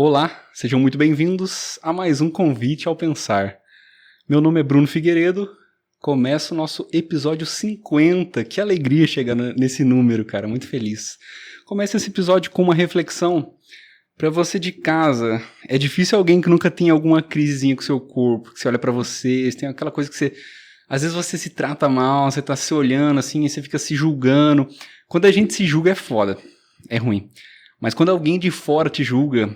Olá, sejam muito bem-vindos a mais um Convite ao Pensar. Meu nome é Bruno Figueiredo, começa o nosso episódio 50, que alegria chegar nesse número, cara, muito feliz. Começa esse episódio com uma reflexão para você de casa. É difícil alguém que nunca tem alguma crisezinha com o seu corpo, que você olha para você, tem aquela coisa que você... Às vezes você se trata mal, você tá se olhando assim, e você fica se julgando. Quando a gente se julga é foda, é ruim. Mas quando alguém de fora te julga,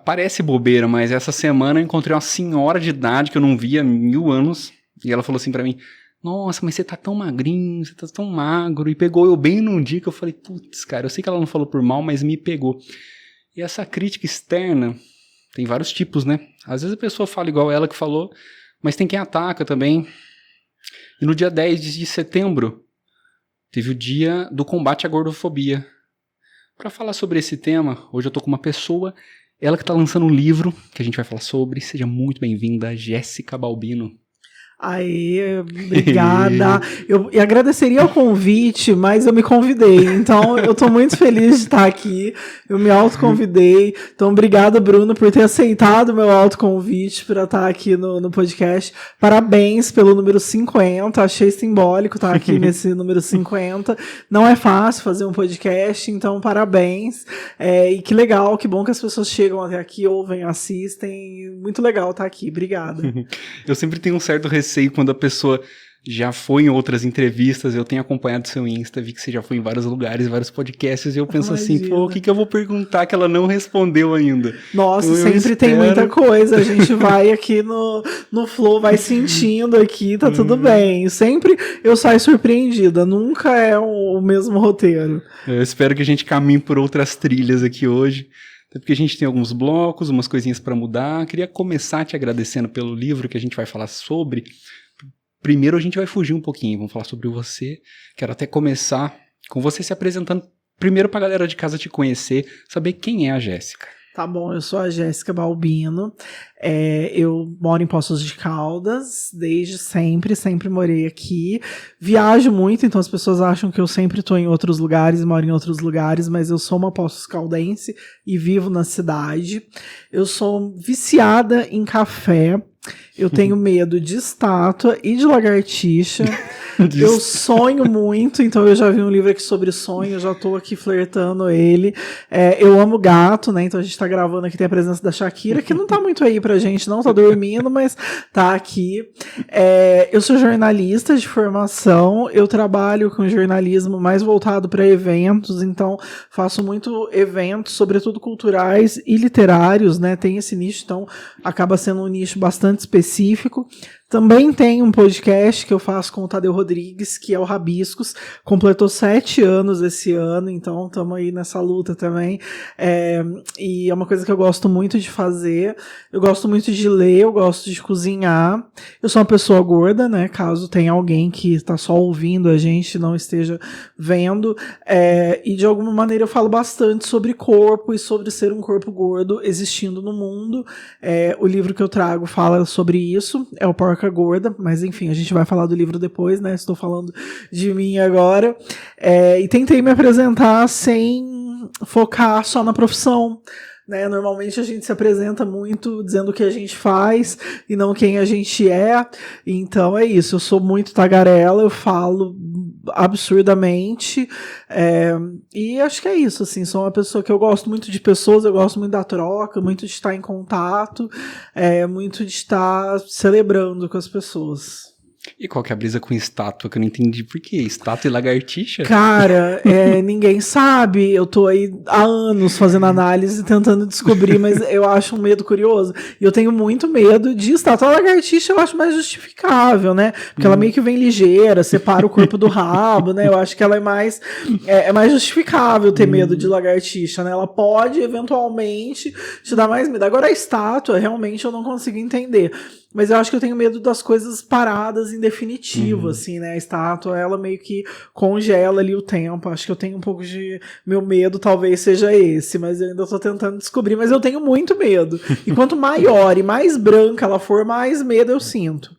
parece bobeira, mas essa semana eu encontrei uma senhora de idade que eu não via há 1000 anos, e ela falou assim pra mim: nossa, mas você tá tão magrinho, você tá tão magro, e pegou eu bem num dia que eu falei, putz, cara, eu sei que ela não falou por mal, mas me pegou. E essa crítica externa, tem vários tipos, né? Às vezes a pessoa fala igual ela que falou, mas tem quem ataca também. E no dia 10 de setembro, teve o dia do combate à gordofobia. Para falar sobre esse tema, hoje eu tô com uma pessoa, ela que tá lançando um livro que a gente vai falar sobre. Seja muito bem-vinda, Jéssica Balbino. Aê, obrigada. Eu agradeceria o convite, mas eu me convidei, então eu tô muito feliz de estar aqui. Eu me autoconvidei, então obrigada, Bruno, por ter aceitado o meu autoconvite para estar aqui no podcast. Parabéns pelo número 50, achei simbólico estar aqui nesse número 50. Não é fácil fazer um podcast, então parabéns. E que legal, que bom que as pessoas chegam até aqui, ouvem, assistem. Muito legal estar aqui, obrigada. Eu sempre tenho um certo receio quando a pessoa já foi em outras entrevistas. Eu tenho acompanhado seu Insta, vi que você já foi em vários lugares, vários podcasts, e eu penso assim, pô, o que eu vou perguntar que ela não respondeu ainda? Nossa, então, sempre tem muita coisa, a gente vai aqui no flow, vai sentindo aqui, tá tudo bem. Sempre eu saio surpreendida, nunca é o mesmo roteiro. Eu espero que a gente caminhe por outras trilhas aqui hoje. Até porque a gente tem alguns blocos, umas coisinhas para mudar. Queria começar te agradecendo pelo livro que a gente vai falar sobre. Primeiro a gente vai fugir um pouquinho, vamos falar sobre você. Quero até começar com você se apresentando primeiro para a galera de casa te conhecer, saber quem é a Jéssica. Tá bom, eu sou a Jéssica Balbino, eu moro em Poços de Caldas, desde sempre morei aqui, viajo muito, então as pessoas acham que eu sempre estou em outros lugares, moro em outros lugares, mas eu sou uma Poços Caldense e vivo na cidade. Eu sou viciada em café, eu tenho medo de estátua e de lagartixa. Eu sonho muito, então eu já vi um livro aqui sobre sonho, eu já tô aqui flertando ele. Eu amo gato, né? Então a gente tá gravando aqui, tem a presença da Shakira, que não tá muito aí pra gente, não, tá dormindo, mas tá aqui. Eu sou jornalista de formação, eu trabalho com jornalismo mais voltado para eventos, então faço muito eventos, sobretudo culturais e literários, né? Tem esse nicho, então acaba sendo um nicho bastante específico. Também tem um podcast que eu faço com o Tadeu Rodrigues, que é o Rabiscos, completou 7 anos esse ano, então estamos aí nessa luta também, e é uma coisa que eu gosto muito de fazer, eu gosto muito de ler, eu gosto de cozinhar, eu sou uma pessoa gorda, né, caso tenha alguém que está só ouvindo a gente, não esteja vendo, e de alguma maneira eu falo bastante sobre corpo e sobre ser um corpo gordo existindo no mundo. O livro que eu trago fala sobre isso, é o Porca Gorda, mas enfim, a gente vai falar do livro depois, né? Estou falando de mim agora. E tentei me apresentar sem focar só na profissão, né? Normalmente a gente se apresenta muito dizendo o que a gente faz e não quem a gente é. Então é isso, eu sou muito tagarela, eu falo absurdamente, e acho que é isso, assim, sou uma pessoa que eu gosto muito de pessoas, eu gosto muito da troca, muito de estar em contato, muito de estar celebrando com as pessoas. E qual que é a brisa com estátua? Que eu não entendi por quê? Estátua e lagartixa? Cara, ninguém sabe. Eu tô aí há anos fazendo análise, tentando descobrir, mas eu acho um medo curioso. E eu tenho muito medo de estátua. A lagartixa eu acho mais justificável, né? Porque ela meio que vem ligeira, separa o corpo do rabo, né? Eu acho que ela é mais justificável ter medo de lagartixa, né? Ela pode, eventualmente, te dar mais medo. Agora, a estátua, realmente, eu não consigo entender. Mas eu acho que eu tenho medo das coisas paradas em definitivo, assim, né? A estátua, ela meio que congela ali o tempo. Acho que eu tenho um pouco de... Meu medo talvez seja esse, mas eu ainda tô tentando descobrir. Mas eu tenho muito medo. E quanto maior e mais branca ela for, mais medo eu sinto.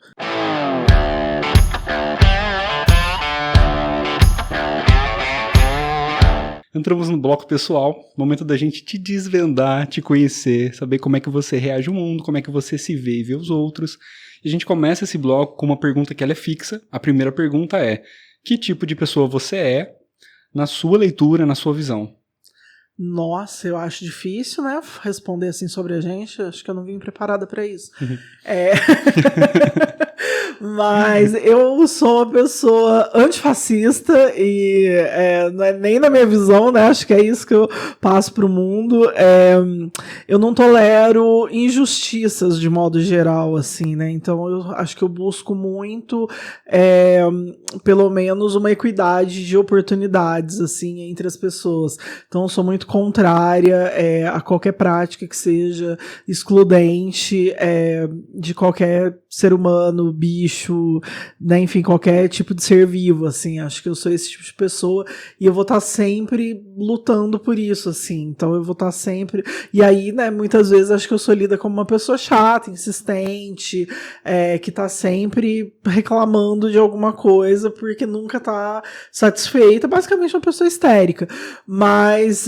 Entramos no bloco pessoal, momento da gente te desvendar, te conhecer, saber como é que você reage ao mundo, como é que você se vê e vê os outros. E a gente começa esse bloco com uma pergunta que ela é fixa. A primeira pergunta é: que tipo de pessoa você é na sua leitura, na sua visão? Nossa, eu acho difícil, né, responder assim sobre a gente. Acho que eu não vim preparada para isso. Uhum. Mas eu sou uma pessoa antifascista e não é nem na minha visão, né? Acho que é isso que eu passo pro mundo. Eu não tolero injustiças de modo geral, assim, né? Então eu acho que eu busco muito, pelo menos, uma equidade de oportunidades, assim, entre as pessoas. Então eu sou muito contrária a qualquer prática que seja excludente de qualquer ser humano, bicho, né, enfim, qualquer tipo de ser vivo, assim, acho que eu sou esse tipo de pessoa e eu vou estar sempre lutando por isso, assim, então eu vou estar sempre, e aí, né, muitas vezes acho que eu sou lida como uma pessoa chata, insistente, que tá sempre reclamando de alguma coisa, porque nunca tá satisfeita, basicamente uma pessoa histérica, mas,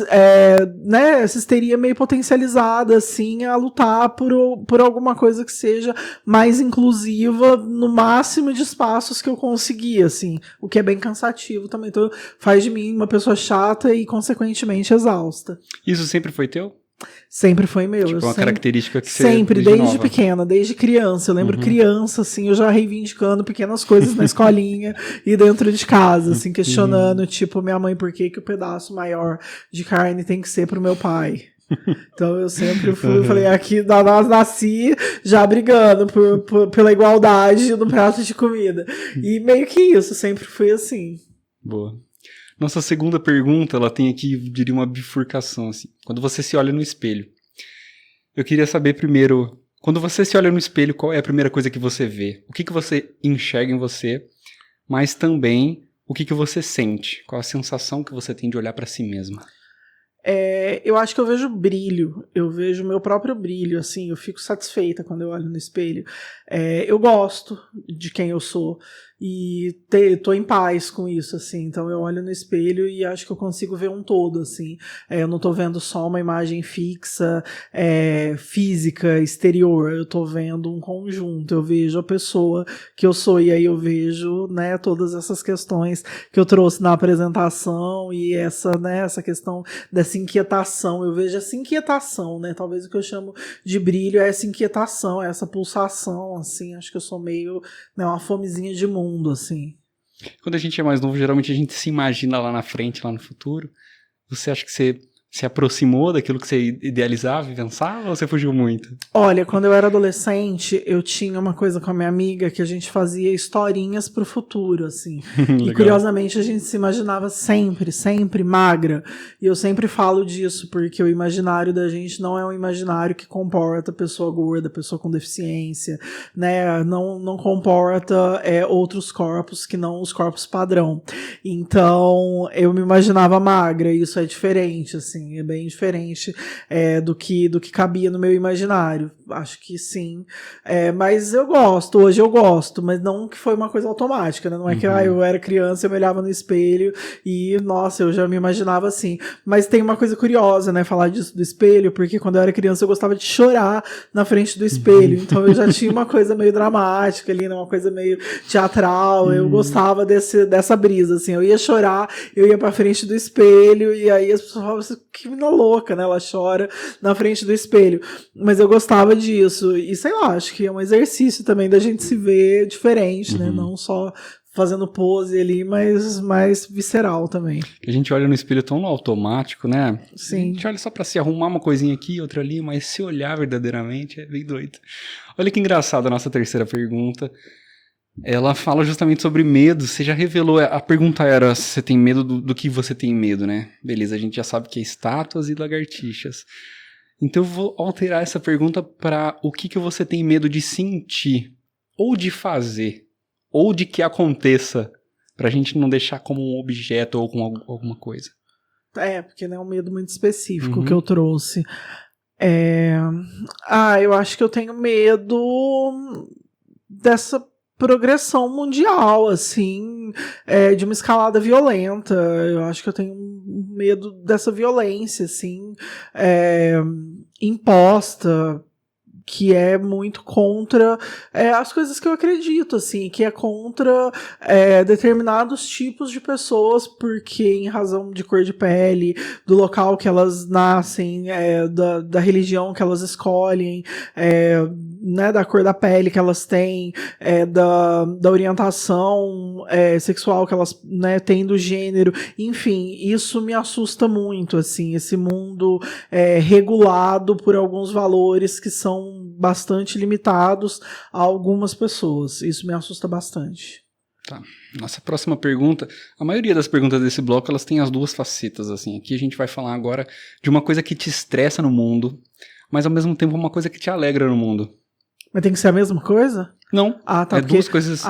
né, essa histeria meio potencializada, assim, a lutar por alguma coisa que seja mais inclusiva no máximo de espaços que eu conseguir, assim, o que é bem cansativo também, então faz de mim uma pessoa chata e consequentemente exausta. Isso sempre foi teu? Sempre foi meu. Tipo, uma característica que você... Sempre, desde pequena, desde criança. Eu lembro criança, assim, eu já reivindicando pequenas coisas na escolinha e dentro de casa, assim, questionando, tipo, minha mãe, por que o pedaço maior de carne tem que ser pro meu pai? Então eu sempre falei, aqui nasci já brigando pela igualdade no prato de comida. E meio que isso, sempre foi assim. Boa. Nossa segunda pergunta, ela tem aqui, eu diria, uma bifurcação, assim. Quando você se olha no espelho, eu queria saber primeiro, quando você se olha no espelho, qual é a primeira coisa que você vê? O que você enxerga em você, mas também o que você sente? Qual a sensação que você tem de olhar pra si mesma? Eu acho que eu vejo brilho, eu vejo meu próprio brilho, assim, eu fico satisfeita quando eu olho no espelho. Eu gosto de quem eu sou e tô em paz com isso, assim, então eu olho no espelho e acho que eu consigo ver um todo, assim, eu não tô vendo só uma imagem fixa, física, exterior, eu tô vendo um conjunto, eu vejo a pessoa que eu sou e aí eu vejo, né, todas essas questões que eu trouxe na apresentação e essa questão dessa inquietação, eu vejo essa inquietação, né, talvez o que eu chamo de brilho é essa inquietação, é essa pulsação, assim, acho que eu sou meio, né, uma fomezinha de mundo, assim. Quando a gente é mais novo, geralmente a gente se imagina lá na frente, lá no futuro. Você acha que você se aproximou daquilo que você idealizava e pensava, ou você fugiu muito? Olha, quando eu era adolescente, eu tinha uma coisa com a minha amiga que a gente fazia historinhas pro futuro, assim. E curiosamente a gente se imaginava sempre, sempre magra. E eu sempre falo disso, porque o imaginário da gente não é um imaginário que comporta pessoa gorda, pessoa com deficiência, né? Não comporta outros corpos que não os corpos padrão. Então, eu me imaginava magra, e isso é diferente, assim. É bem diferente do que cabia no meu imaginário. Acho que sim. Mas eu gosto, hoje eu gosto, mas não que foi uma coisa automática, né? Não é que eu era criança, eu me olhava no espelho e, nossa, eu já me imaginava assim. Mas tem uma coisa curiosa, né? Falar disso do espelho, porque quando eu era criança eu gostava de chorar na frente do espelho. Então eu já tinha uma coisa meio dramática ali, uma coisa meio teatral. Eu gostava dessa brisa, assim. Eu ia chorar, eu ia pra frente do espelho e aí as pessoas falavam assim, que menina louca, né? Ela chora na frente do espelho. Mas eu gostava disso. E sei lá, acho que é um exercício também da gente se ver diferente, né? Não só fazendo pose ali, mas mais visceral também. A gente olha no espelho tão no automático, né? Sim. A gente olha só pra se arrumar uma coisinha aqui, outra ali, mas se olhar verdadeiramente é bem doido. Olha que engraçado a nossa terceira pergunta. Ela fala justamente sobre medo. Você já revelou, a pergunta era se você tem medo do que você tem medo, né? Beleza, a gente já sabe que é estátuas e lagartixas. Então eu vou alterar essa pergunta para o que você tem medo de sentir, ou de fazer, ou de que aconteça, pra gente não deixar como um objeto ou com alguma coisa. Porque não é um medo muito específico que eu trouxe. Eu acho que eu tenho medo dessa progressão mundial, assim, de uma escalada violenta. Eu acho que eu tenho medo dessa violência, assim, imposta, que é muito contra as coisas que eu acredito, assim, que é contra determinados tipos de pessoas, porque em razão de cor de pele, do local que elas nascem, da religião que elas escolhem, né, da cor da pele que elas têm, da orientação sexual que elas, né, têm, do gênero, enfim, isso me assusta muito, assim, esse mundo regulado por alguns valores que são bastante limitados a algumas pessoas. Isso me assusta bastante. Tá. Nossa próxima pergunta, a maioria das perguntas desse bloco, elas têm as duas facetas, assim. Aqui a gente vai falar agora de uma coisa que te estressa no mundo, mas ao mesmo tempo uma coisa que te alegra no mundo. Mas tem que ser a mesma coisa? Não, tá, duas coisas...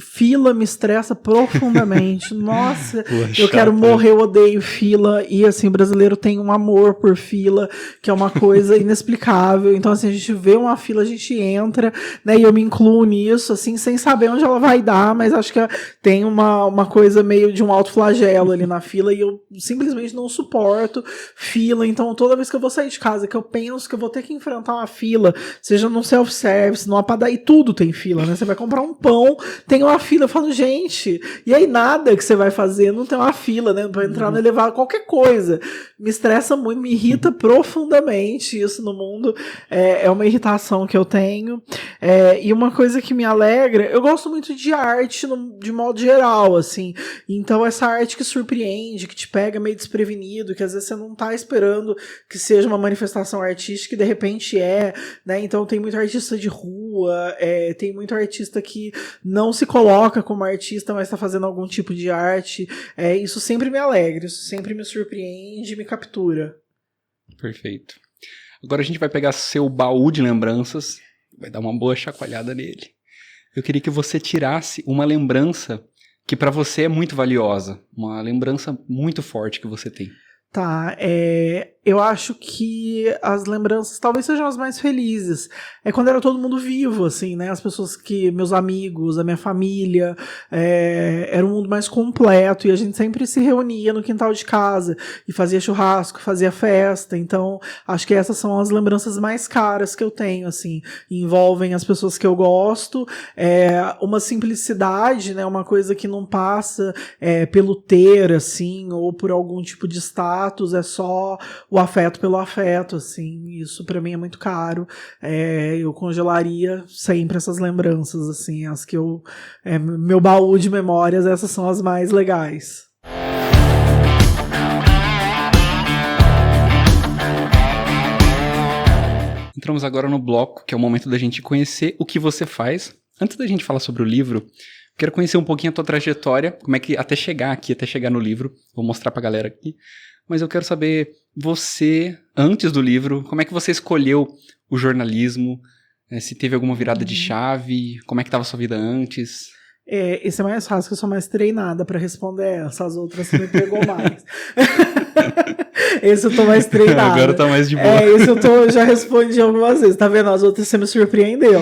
Fila me estressa profundamente. Nossa, Pô, eu quero morrer, eu odeio fila. E assim, o brasileiro tem um amor por fila, que é uma coisa inexplicável. Então assim, a gente vê uma fila, a gente entra, né, e eu me incluo nisso, assim, sem saber onde ela vai dar, mas acho que tem uma coisa meio de um autoflagelo ali na fila, e eu simplesmente não suporto fila. Então toda vez que eu vou sair de casa, que eu penso que eu vou ter que enfrentar uma fila, seja num self-service, numa padaria, tudo tem fila, né? Você vai comprar um pão, tem uma fila. Eu falo, gente, e aí nada que você vai fazer, não tem uma fila, né? Pra entrar no elevador, qualquer coisa. Me estressa muito, me irrita profundamente isso no mundo. É uma irritação que eu tenho. E uma coisa que me alegra, eu gosto muito de arte de modo geral, assim. Então essa arte que surpreende, que te pega meio desprevenido, que às vezes você não tá esperando que seja uma manifestação artística e de repente né? Então tem muito artista de rua, tem muito artista que não se coloca como artista, mas está fazendo algum tipo de arte. Isso sempre me alegra, isso sempre me surpreende, me captura. Perfeito. Agora a gente vai pegar seu baú de lembranças, vai dar uma boa chacoalhada nele. Eu queria que você tirasse uma lembrança que para você é muito valiosa, uma lembrança muito forte que você tem. Tá, eu acho que as lembranças talvez sejam as mais felizes. É quando era todo mundo vivo, assim, né? As pessoas meus amigos, a minha família, era um mundo mais completo e a gente sempre se reunia no quintal de casa e fazia churrasco, fazia festa. Então, acho que essas são as lembranças mais caras que eu tenho, assim. Envolvem as pessoas que eu gosto, uma simplicidade, né? Uma coisa que não passa pelo ter, assim, ou por algum tipo de status. É só o afeto pelo afeto, assim, isso pra mim é muito caro. Eu congelaria sempre essas lembranças, assim, as que meu baú de memórias, essas são as mais legais. Entramos agora no bloco, que é o momento da gente conhecer o que você faz. Antes da gente falar sobre o livro, quero conhecer um pouquinho a tua trajetória, como é que até chegar no livro, vou mostrar pra galera aqui. Mas eu quero saber, você, antes do livro, como é que você escolheu o jornalismo? Se teve alguma virada de chave? Como é que estava a sua vida antes? Esse é mais fácil, que eu sou mais treinada pra responder essa. As outras você me pegou mais. Esse eu tô mais treinada. Agora tá mais de boa. Esse eu já respondi algumas vezes. Tá vendo? As outras você me surpreendeu.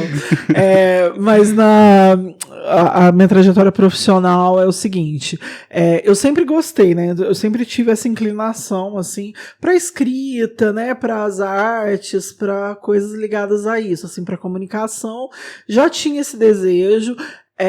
Mas a minha trajetória profissional é o seguinte. Eu sempre gostei, né? Eu sempre tive essa inclinação, assim, pra escrita, né? Pras artes, pra coisas ligadas a isso, assim, pra comunicação. Já tinha esse desejo.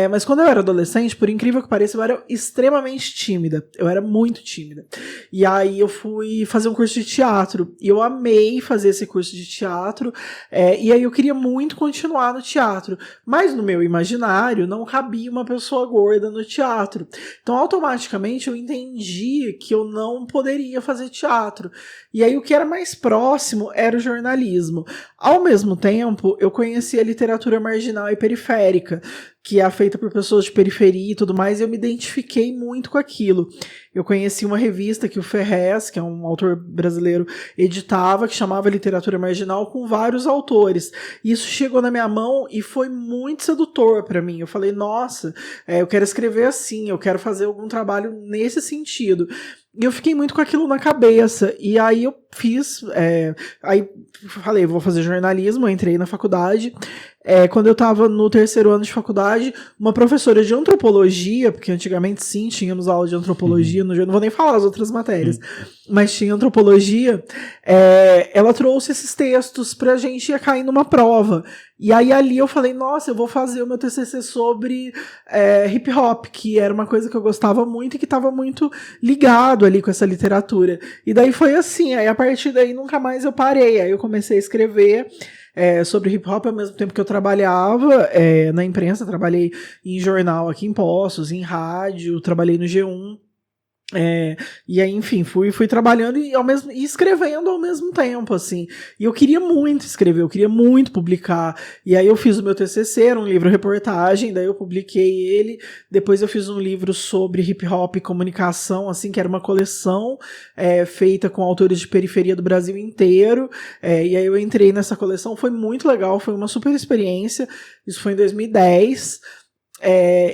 Mas quando eu era adolescente, por incrível que pareça, eu era extremamente tímida. Eu era muito tímida. E aí eu fui fazer um curso de teatro. E eu amei fazer esse curso de teatro. E aí eu queria muito continuar no teatro. Mas no meu imaginário não cabia uma pessoa gorda no teatro. Então automaticamente eu entendi que eu não poderia fazer teatro. E aí o que era mais próximo era o jornalismo. Ao mesmo tempo, eu conhecia a literatura marginal e periférica, que é feita por pessoas de periferia e tudo mais, e eu me identifiquei muito com aquilo. Eu conheci uma revista que o Ferrez, que é um autor brasileiro, editava, que chamava Literatura Marginal, com vários autores. E isso chegou na minha mão e foi muito sedutor para mim. Eu falei, nossa, eu quero escrever assim, eu quero fazer algum trabalho nesse sentido. E eu fiquei muito com aquilo na cabeça. E aí eu fiz... aí falei, vou fazer jornalismo, eu entrei na faculdade. quando eu estava no 3º ano de faculdade, uma professora de antropologia, porque antigamente sim, tínhamos aula de antropologia, não vou nem falar as outras matérias, mas tinha antropologia, ela trouxe esses textos pra gente ia cair numa prova. E aí ali eu falei, nossa, eu vou fazer o meu TCC sobre hip hop, que era uma coisa que eu gostava muito e que estava muito ligado ali com essa literatura. E daí foi assim, aí a partir daí nunca mais eu parei, aí eu comecei a escrever sobre hip hop ao mesmo tempo que eu trabalhava na imprensa, trabalhei em jornal aqui em Poços, em rádio, trabalhei no G1. E aí, enfim, fui trabalhando e escrevendo ao mesmo tempo, assim. E eu queria muito escrever, eu queria muito publicar. E aí eu fiz o meu TCC, era um livro-reportagem, daí eu publiquei ele. Depois eu fiz um livro sobre hip-hop e comunicação, assim, que era uma coleção feita com autores de periferia do Brasil inteiro. E aí eu entrei nessa coleção, foi muito legal, foi uma super experiência. Isso foi em 2010.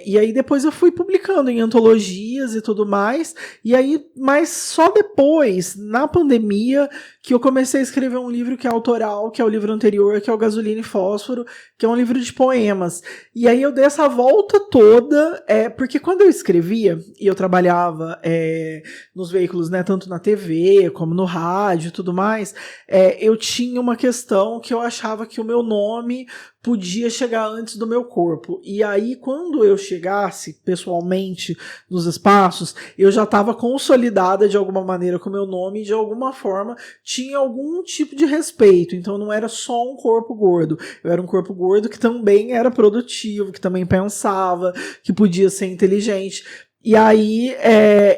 E aí depois eu fui publicando em antologias e tudo mais, e aí, mas só depois, na pandemia, que eu comecei a escrever um livro que é autoral, que é o livro anterior, que é o Gasolina e Fósforo, que é um livro de poemas. E aí eu dei essa volta toda, porque quando eu escrevia, e eu trabalhava nos veículos, né, tanto na TV, como no rádio e tudo mais, eu tinha uma questão que eu achava que o meu nome podia chegar antes do meu corpo. E aí, quando eu chegasse pessoalmente nos espaços, eu já estava consolidada de alguma maneira com o meu nome e de alguma forma tinha algum tipo de respeito. Então não era só um corpo gordo. Eu era um corpo gordo que também era produtivo, que também pensava, que podia ser inteligente. E aí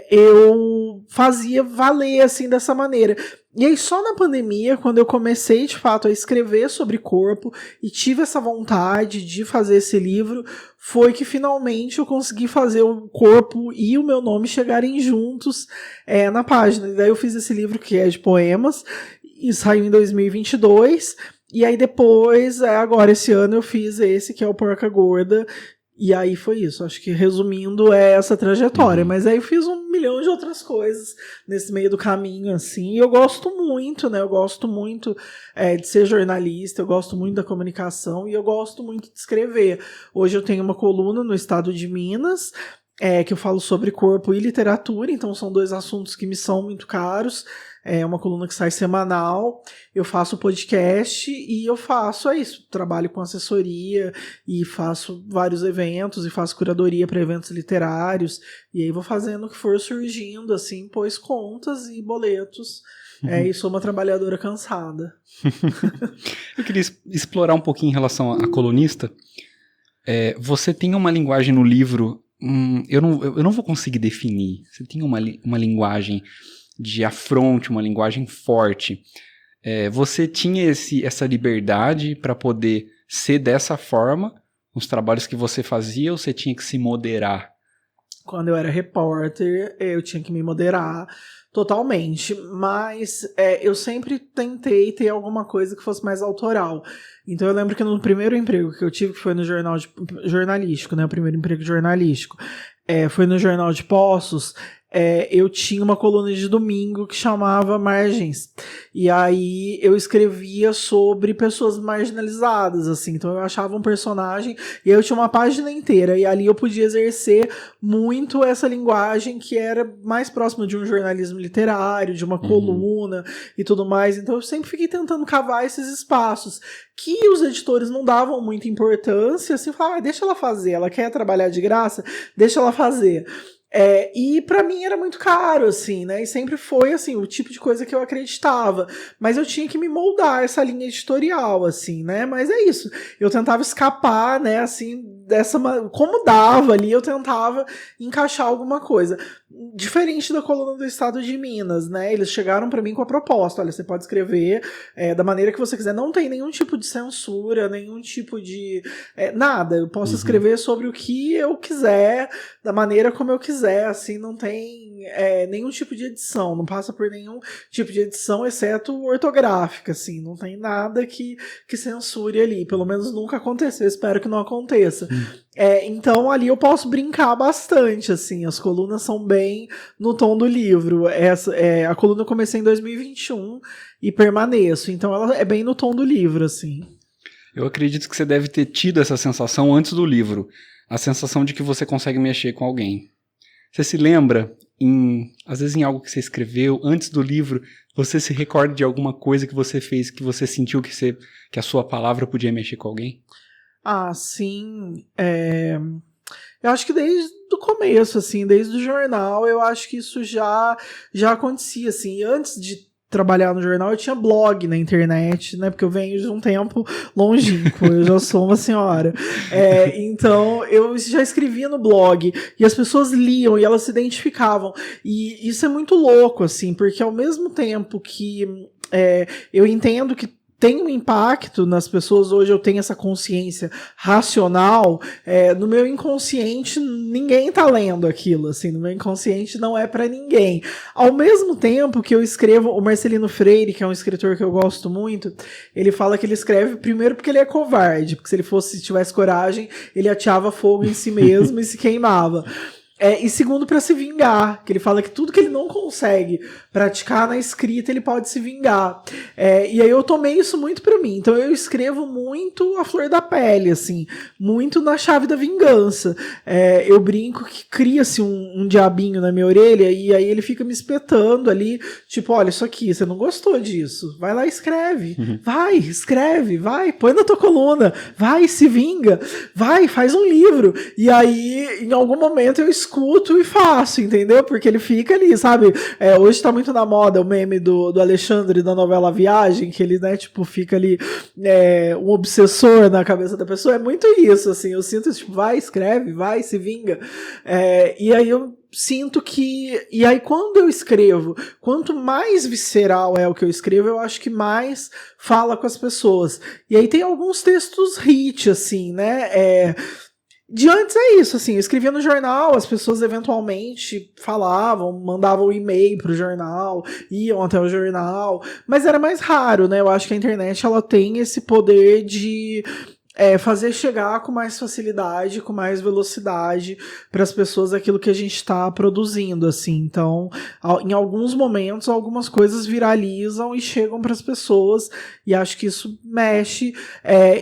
eu fazia valer assim dessa maneira. E aí só na pandemia, quando eu comecei de fato a escrever sobre corpo e tive essa vontade de fazer esse livro, foi que finalmente eu consegui fazer o corpo e o meu nome chegarem juntos na página. E daí eu fiz esse livro que é de poemas e saiu em 2022. E aí depois, agora esse ano eu fiz esse que é o Porca Gorda. E aí foi isso, acho que resumindo essa trajetória, mas aí eu fiz 1 milhão de outras coisas nesse meio do caminho, assim, e eu gosto muito, né, eu gosto muito de ser jornalista, eu gosto muito da comunicação e eu gosto muito de escrever. Hoje eu tenho uma coluna no Estado de Minas, que eu falo sobre corpo e literatura, então são 2 assuntos que me são muito caros. É uma coluna que sai semanal, eu faço podcast e eu faço isso, trabalho com assessoria e faço vários eventos e faço curadoria para eventos literários e aí vou fazendo o que for surgindo, assim, pôs contas e boletos. E sou uma trabalhadora cansada. Eu queria explorar um pouquinho em relação à colunista. Você tem uma linguagem no livro, eu não vou conseguir definir, você tem uma linguagem de afronte, uma linguagem forte. Você tinha essa liberdade para poder ser dessa forma nos trabalhos que você fazia ou você tinha que se moderar? Quando eu era repórter, eu tinha que me moderar totalmente, mas eu sempre tentei ter alguma coisa que fosse mais autoral. Então eu lembro que no primeiro emprego que eu tive, que foi no jornal jornalístico, né, o primeiro emprego jornalístico, foi no Jornal de Poços. Eu tinha uma coluna de domingo que chamava Margens, e aí eu escrevia sobre pessoas marginalizadas, assim, então eu achava um personagem, e aí eu tinha uma página inteira, e ali eu podia exercer muito essa linguagem que era mais próxima de um jornalismo literário, de uma coluna e tudo mais, então eu sempre fiquei tentando cavar esses espaços, que os editores não davam muita importância, assim, falavam, deixa ela fazer, ela quer trabalhar de graça, deixa ela fazer. E pra mim era muito caro, assim, né, e sempre foi, assim, o tipo de coisa que eu acreditava, mas eu tinha que me moldar essa linha editorial, assim, né, mas é isso, eu tentava escapar, né, assim, como dava ali, eu tentava encaixar alguma coisa, diferente da coluna do Estado de Minas, né, eles chegaram pra mim com a proposta, olha, você pode escrever da maneira que você quiser, não tem nenhum tipo de censura, nenhum tipo de nada, eu posso escrever sobre o que eu quiser, da maneira como eu quiser, assim, não tem nenhum tipo de edição, não passa por nenhum tipo de edição, exceto ortográfica, assim, não tem nada que censure ali, pelo menos nunca aconteceu, espero que não aconteça. Então ali eu posso brincar bastante, assim, as colunas são bem no tom do livro, a coluna eu comecei em 2021 e permaneço, então ela é bem no tom do livro, assim. Eu acredito que você deve ter tido essa sensação antes do livro. A sensação de que você consegue mexer com alguém. Você se lembra, às vezes em algo que você escreveu, antes do livro, você se recorda de alguma coisa que você fez, que você sentiu que a sua palavra podia mexer com alguém? Ah, sim. Eu acho que desde o começo, assim, desde o jornal, eu acho que isso já acontecia, assim. Antes de trabalhar no jornal, eu tinha blog na internet, né? Porque eu venho de um tempo longínquo, eu já sou uma senhora. Então, eu já escrevia no blog, e as pessoas liam, e elas se identificavam. E isso é muito louco, assim, porque ao mesmo tempo que eu entendo que tem um impacto nas pessoas, hoje eu tenho essa consciência racional, no meu inconsciente ninguém tá lendo aquilo, assim, no meu inconsciente não é pra ninguém. Ao mesmo tempo que eu escrevo, o Marcelino Freire, que é um escritor que eu gosto muito, ele fala que ele escreve primeiro porque ele é covarde, porque se tivesse coragem, ele ateava fogo em si mesmo e se queimava. E segundo, para se vingar, que ele fala que tudo que ele não consegue praticar na escrita, ele pode se vingar. E aí eu tomei isso muito para mim. Então eu escrevo muito a flor da pele, assim, muito na chave da vingança. Eu brinco que cria-se um diabinho na minha orelha e aí ele fica me espetando ali, tipo, olha, isso aqui, você não gostou disso, vai lá e escreve. Vai, escreve, vai, põe na tua coluna, vai, se vinga, vai, faz um livro. E aí, em algum momento eu escuto e faço, entendeu? Porque ele fica ali, sabe? Hoje tá muito na moda o meme do Alexandre da novela Viagem, que ele, né, tipo, fica ali um obsessor na cabeça da pessoa. É muito isso, assim, eu sinto, tipo, vai, escreve, vai, se vinga. E aí eu sinto que... E aí quando eu escrevo, quanto mais visceral é o que eu escrevo, eu acho que mais fala com as pessoas. E aí tem alguns textos hit, assim, né? De antes é isso, assim, eu escrevia no jornal, as pessoas eventualmente falavam, mandavam e-mail pro jornal, iam até o jornal, mas era mais raro, né? Eu acho que a internet, ela tem esse poder de fazer chegar com mais facilidade, com mais velocidade para as pessoas aquilo que a gente está produzindo, assim. Então, em alguns momentos, algumas coisas viralizam e chegam para as pessoas, e acho que isso mexe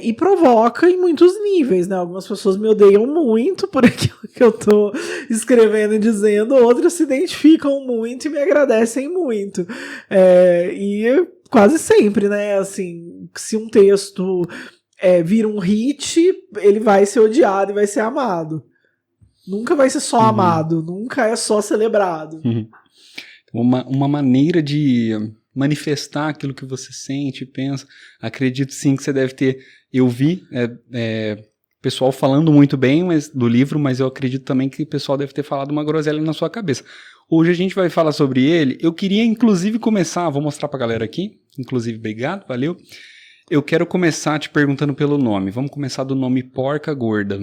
e provoca em muitos níveis, né? Algumas pessoas me odeiam muito por aquilo que eu tô escrevendo e dizendo, outras se identificam muito e me agradecem muito. E quase sempre, né? Assim, se um texto vira um hit, ele vai ser odiado e vai ser amado. Nunca vai ser só amado, nunca é só celebrado. Uma maneira de manifestar aquilo que você sente e pensa. Acredito sim que você deve ter... Eu vi pessoal falando muito bem do livro, mas eu acredito também que o pessoal deve ter falado uma groselha na sua cabeça. Hoje a gente vai falar sobre ele. Eu queria inclusive começar, vou mostrar pra galera aqui. Inclusive, obrigado, valeu. Eu quero começar te perguntando pelo nome. Vamos começar do nome Porca Gorda.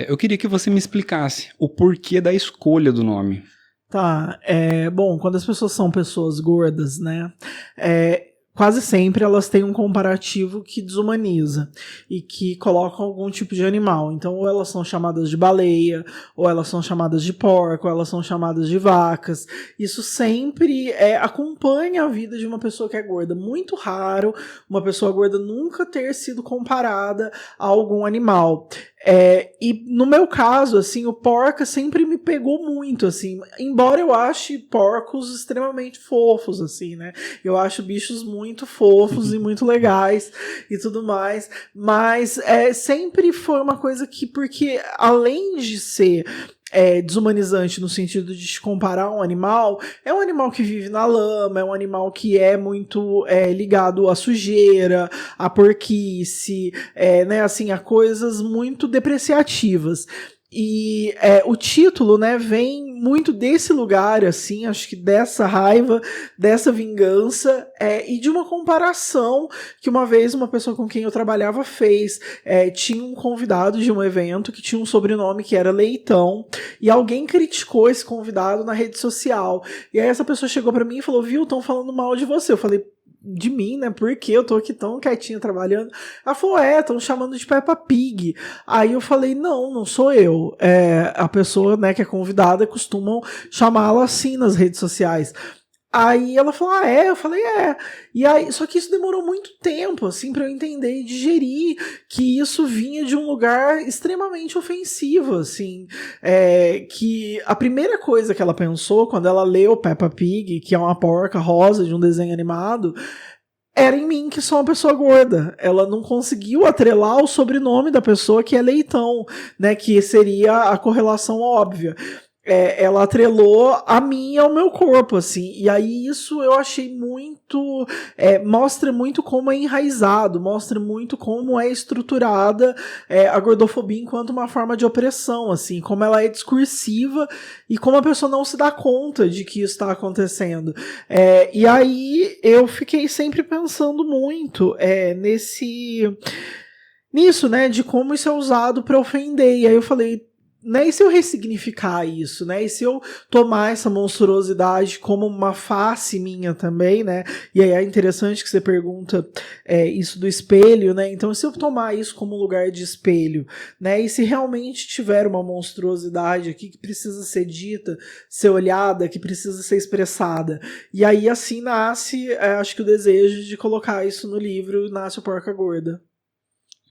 Eu queria que você me explicasse o porquê da escolha do nome. Tá, bom, quando as pessoas são pessoas gordas, né, quase sempre elas têm um comparativo que desumaniza e que coloca algum tipo de animal. Então, ou elas são chamadas de baleia, ou elas são chamadas de porco, ou elas são chamadas de vacas. Isso sempre acompanha a vida de uma pessoa que é gorda. Muito raro uma pessoa gorda nunca ter sido comparada a algum animal. E no meu caso, assim, o porca sempre me pegou muito, assim, embora eu ache porcos extremamente fofos, assim, né, eu acho bichos muito fofos e muito legais e tudo mais, mas sempre foi uma coisa que, porque além de ser desumanizante no sentido de te comparar a um animal, é um animal que vive na lama, é um animal que é muito ligado à sujeira, à porquice, né, assim, a coisas muito depreciativas. E o título, né, vem muito desse lugar, assim, acho que dessa raiva, dessa vingança, e de uma comparação que uma vez uma pessoa com quem eu trabalhava fez. Tinha um convidado de um evento que tinha um sobrenome que era Leitão, e alguém criticou esse convidado na rede social. E aí essa pessoa chegou pra mim e falou, viu, estão falando mal de você. Eu falei, de mim, né? Porque eu tô aqui tão quietinha trabalhando. Ela falou, estão chamando de Peppa Pig. Aí eu falei, não sou eu. A pessoa, né, que é convidada, costumam chamá-la assim nas redes sociais. Aí ela falou, eu falei, E aí, só que isso demorou muito tempo, assim, pra eu entender e digerir que isso vinha de um lugar extremamente ofensivo, assim, que a primeira coisa que ela pensou quando ela leu Peppa Pig, que é uma porca rosa de um desenho animado, era em mim, que sou uma pessoa gorda. Ela não conseguiu atrelar o sobrenome da pessoa, que é Leitão, né, que seria a correlação óbvia. Ela atrelou a mim e ao meu corpo, assim, e aí isso eu achei muito, mostra muito como é enraizado, mostra muito como é estruturada a gordofobia enquanto uma forma de opressão, assim, como ela é discursiva e como a pessoa não se dá conta de que isso está acontecendo. E aí eu fiquei sempre pensando muito nisso, né, de como isso é usado para ofender, e aí eu falei, né, e se eu ressignificar isso, né, e se eu tomar essa monstruosidade como uma face minha também, né, e aí é interessante que você pergunta isso do espelho, né, então se eu tomar isso como um lugar de espelho, né, e se realmente tiver uma monstruosidade aqui que precisa ser dita, ser olhada, que precisa ser expressada, e aí assim nasce, acho que o desejo de colocar isso no livro, nasce o Porca Gorda.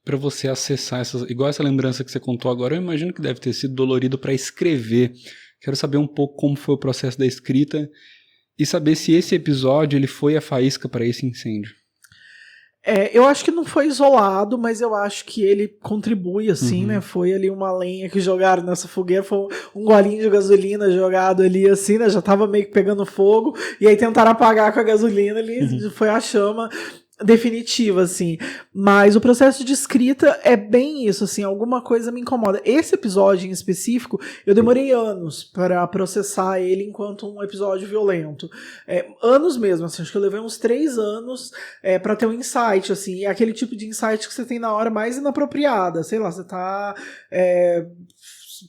Para você acessar igual essa lembrança que você contou agora, eu imagino que deve ter sido dolorido para escrever. Quero saber um pouco como foi o processo da escrita e saber se esse episódio ele foi a faísca para esse incêndio. Eu acho que não foi isolado, mas eu acho que ele contribui, assim, né? Foi ali uma lenha que jogaram nessa fogueira, foi um golinho de gasolina jogado ali, assim, né? Já tava meio que pegando fogo, e aí tentaram apagar com a gasolina ali, foi a chama definitiva, assim, mas o processo de escrita é bem isso, assim, alguma coisa me incomoda. Esse episódio em específico, eu demorei anos para processar ele enquanto um episódio violento, anos mesmo, assim, acho que eu levei uns 3 anos para ter um insight, assim, é aquele tipo de insight que você tem na hora mais inapropriada, sei lá, você tá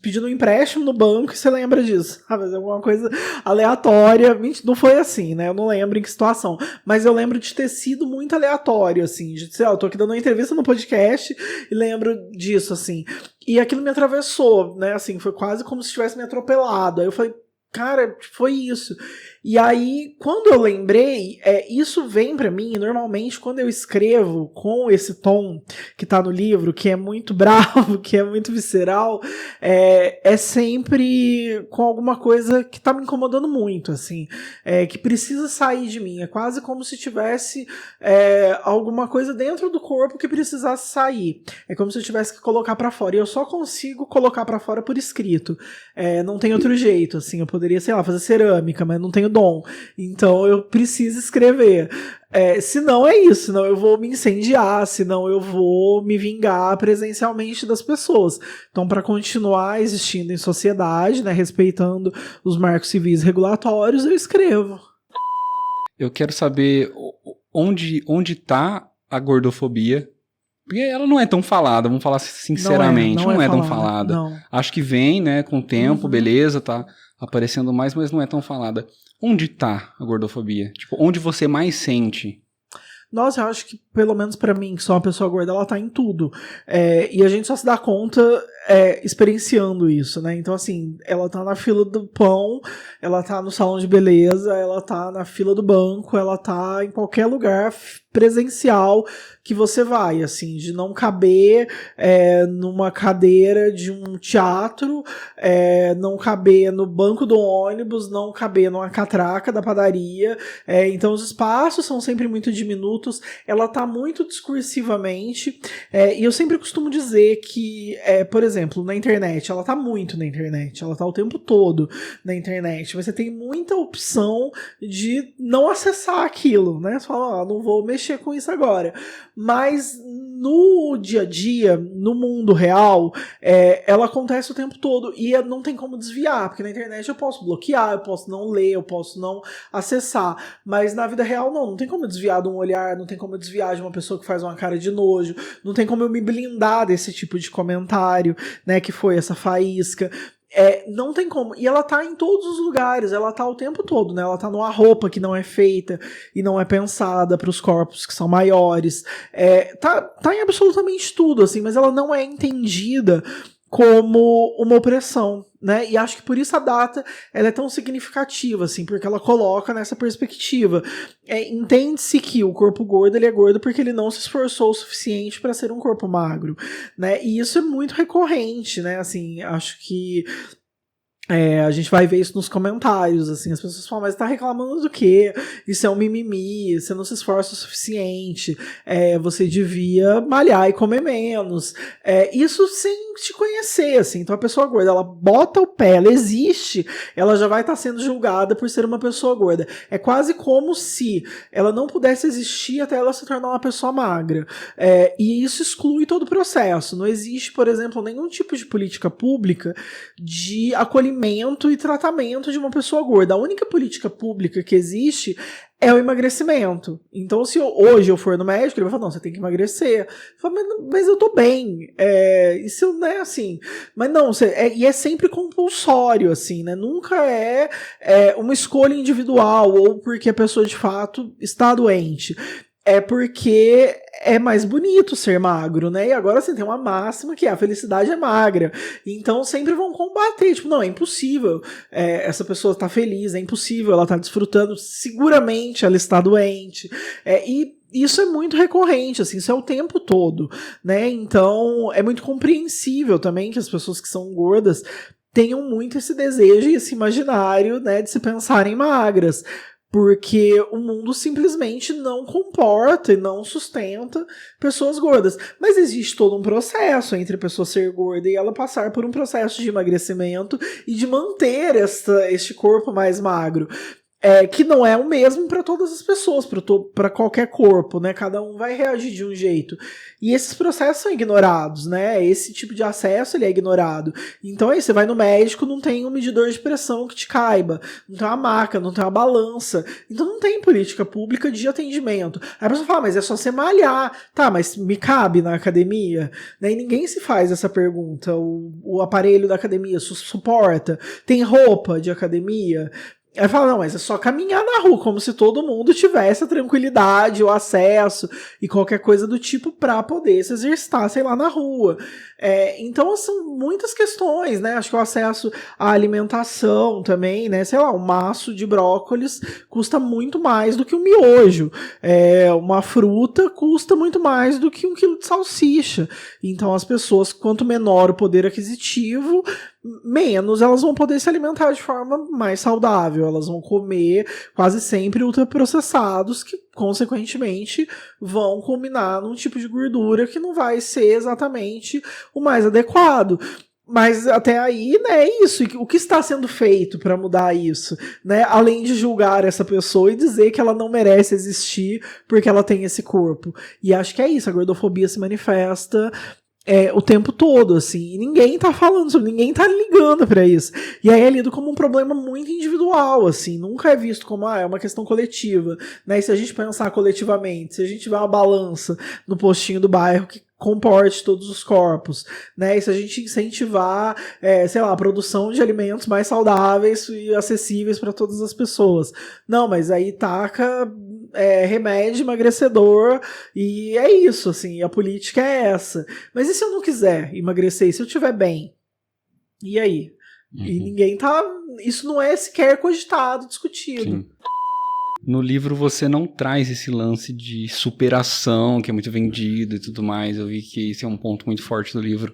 pedindo um empréstimo no banco e você lembra disso, sabe? Alguma coisa aleatória. Não foi assim, né? Eu não lembro em que situação. Mas eu lembro de ter sido muito aleatório, assim. De sei lá, eu tô aqui dando uma entrevista no podcast e lembro disso, assim. E aquilo me atravessou, né? Assim, foi quase como se tivesse me atropelado. Aí eu falei, cara, foi isso. E aí, quando eu lembrei, isso vem pra mim, normalmente, quando eu escrevo com esse tom que tá no livro, que é muito bravo, que é muito visceral, é sempre com alguma coisa que tá me incomodando muito, assim, que precisa sair de mim. É quase como se tivesse alguma coisa dentro do corpo que precisasse sair. É como se eu tivesse que colocar pra fora. E eu só consigo colocar pra fora por escrito. Não tem outro jeito, assim. Eu poderia, sei lá, fazer cerâmica, mas não tenho dom. Então eu preciso escrever. Senão é isso, senão eu vou me incendiar, senão eu vou me vingar presencialmente das pessoas. Então, para continuar existindo em sociedade, né, respeitando os marcos civis regulatórios, eu escrevo. Eu quero saber onde tá a gordofobia. Porque ela não é tão falada, vamos falar sinceramente, não é tão falada. Não. Acho que vem, né, com o tempo, beleza, tá aparecendo mais, mas não é tão falada. Onde tá a gordofobia? Tipo, onde você mais sente? Nossa, eu acho que, pelo menos pra mim, que sou uma pessoa gorda, ela tá em tudo. E a gente só se dá conta experienciando isso, né? Então, assim, ela tá na fila do pão, ela tá no salão de beleza, ela tá na fila do banco, ela tá em qualquer lugar presencial que você vai, assim, de não caber numa cadeira de um teatro, não caber no banco do ônibus, não caber numa catraca da padaria. Então, os espaços são sempre muito diminutos, ela tá muito discursivamente, e eu sempre costumo dizer que, por exemplo, na internet, ela tá muito na internet, ela tá o tempo todo na internet, você tem muita opção de não acessar aquilo, né? Você fala, não vou mexer com isso agora. Mas no dia a dia, no mundo real, ela acontece o tempo todo e não tem como desviar, porque na internet eu posso bloquear, eu posso não ler, eu posso não acessar, mas na vida real não tem como desviar de um olhar, não tem como desviar de uma pessoa que faz uma cara de nojo, não tem como eu me blindar desse tipo de comentário, né, que foi essa faísca. Não tem como. E ela tá em todos os lugares, ela tá o tempo todo, né? Ela tá numa roupa que não é feita e não é pensada para os corpos que são maiores. Tá em absolutamente tudo, assim, mas ela não é entendida como uma opressão, né? E acho que por isso a data ela é tão significativa, assim, porque ela coloca nessa perspectiva. Entende-se que o corpo gordo ele é gordo porque ele não se esforçou o suficiente para ser um corpo magro, né? E isso é muito recorrente, né? Assim, acho que a gente vai ver isso nos comentários, assim, as pessoas falam, mas tá reclamando do quê? Isso é um mimimi, você não se esforça o suficiente, você devia malhar e comer menos. Isso sem te conhecer, assim, então a pessoa gorda, ela bota o pé, ela existe, ela já vai estar sendo julgada por ser uma pessoa gorda. É quase como se ela não pudesse existir até ela se tornar uma pessoa magra. E isso exclui todo o processo. Não existe, por exemplo, nenhum tipo de política pública de acolhimento e tratamento de uma pessoa gorda. A única política pública que existe é o emagrecimento. Então, se hoje eu for no médico, ele vai falar, não, você tem que emagrecer. Eu falo, mas eu tô bem. Isso não é assim. Mas não, e é sempre compulsório, assim, né? Nunca é uma escolha individual ou porque a pessoa, de fato, está doente. É porque é mais bonito ser magro, né? E agora, assim, tem uma máxima que a felicidade é magra. Então, sempre vão combater. Tipo, não, é impossível essa pessoa tá feliz, é impossível, ela tá desfrutando. Seguramente ela está doente. E isso é muito recorrente, assim, isso é o tempo todo, né? Então, é muito compreensível também que as pessoas que são gordas tenham muito esse desejo e esse imaginário, né, de se pensarem magras. Porque o mundo simplesmente não comporta e não sustenta pessoas gordas. Mas existe todo um processo entre a pessoa ser gorda e ela passar por um processo de emagrecimento e de manter este corpo mais magro. Que não é o mesmo para todas as pessoas, para qualquer corpo, né? Cada um vai reagir de um jeito. E esses processos são ignorados, né? Esse tipo de acesso ele é ignorado. Então aí você vai no médico, não tem um medidor de pressão que te caiba, não tem uma maca, não tem uma balança. Então não tem política pública de atendimento. Aí a pessoa fala, mas é só você malhar. Tá, mas me cabe na academia? E ninguém se faz essa pergunta. O aparelho da academia suporta? Tem roupa de academia? Aí fala, não, mas é só caminhar na rua, como se todo mundo tivesse a tranquilidade, o acesso e qualquer coisa do tipo pra poder se exercitar, sei lá, na rua. Então, são muitas questões, né? Acho que o acesso à alimentação também, né? Sei lá, um maço de brócolis custa muito mais do que um miojo. Uma fruta custa muito mais do que 1 quilo de salsicha. Então, as pessoas, quanto menor o poder aquisitivo, menos elas vão poder se alimentar de forma mais saudável. Elas vão comer quase sempre ultraprocessados que, consequentemente, vão culminar num tipo de gordura que não vai ser exatamente o mais adequado. Mas até aí, né, é isso. O que está sendo feito para mudar isso? Né? Além de julgar essa pessoa e dizer que ela não merece existir porque ela tem esse corpo. E acho que é isso, a gordofobia se manifesta o tempo todo, assim, e ninguém tá falando sobre, ninguém tá ligando pra isso. E aí é lido como um problema muito individual, assim, nunca é visto como, é uma questão coletiva, né, e se a gente pensar coletivamente, se a gente tiver uma balança no postinho do bairro que comporte todos os corpos, né, e se a gente incentivar, sei lá, a produção de alimentos mais saudáveis e acessíveis para todas as pessoas. Não, mas aí taca remédio emagrecedor e é isso, assim, a política é essa. Mas e se eu não quiser emagrecer, e se eu estiver bem? E aí? Uhum. E ninguém tá... Isso não é sequer cogitado, discutido. Sim. No livro você não traz esse lance de superação, que é muito vendido e tudo mais. Eu vi que esse é um ponto muito forte do livro.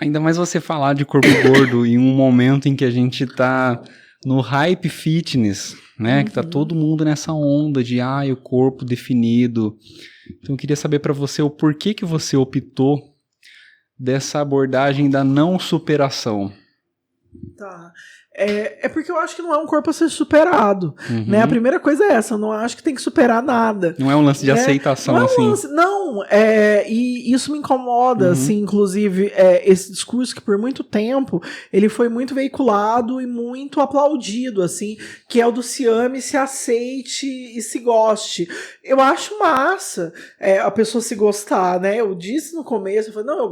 Ainda mais você falar de corpo gordo em um momento em que a gente tá no hype fitness, né? Uhum. Que tá todo mundo nessa onda de o corpo definido. Então eu queria saber para você o porquê que você optou dessa abordagem da não superação. Tá. É porque eu acho que não é um corpo a ser superado, né? A primeira coisa é essa, eu não acho que tem que superar nada. Não é um lance de aceitação, não assim. E isso me incomoda, assim, inclusive, esse discurso que por muito tempo, ele foi muito veiculado e muito aplaudido, assim, que é o do se ame, se aceite e se goste. Eu acho massa a pessoa se gostar, né? Eu disse no começo, eu falei, não, eu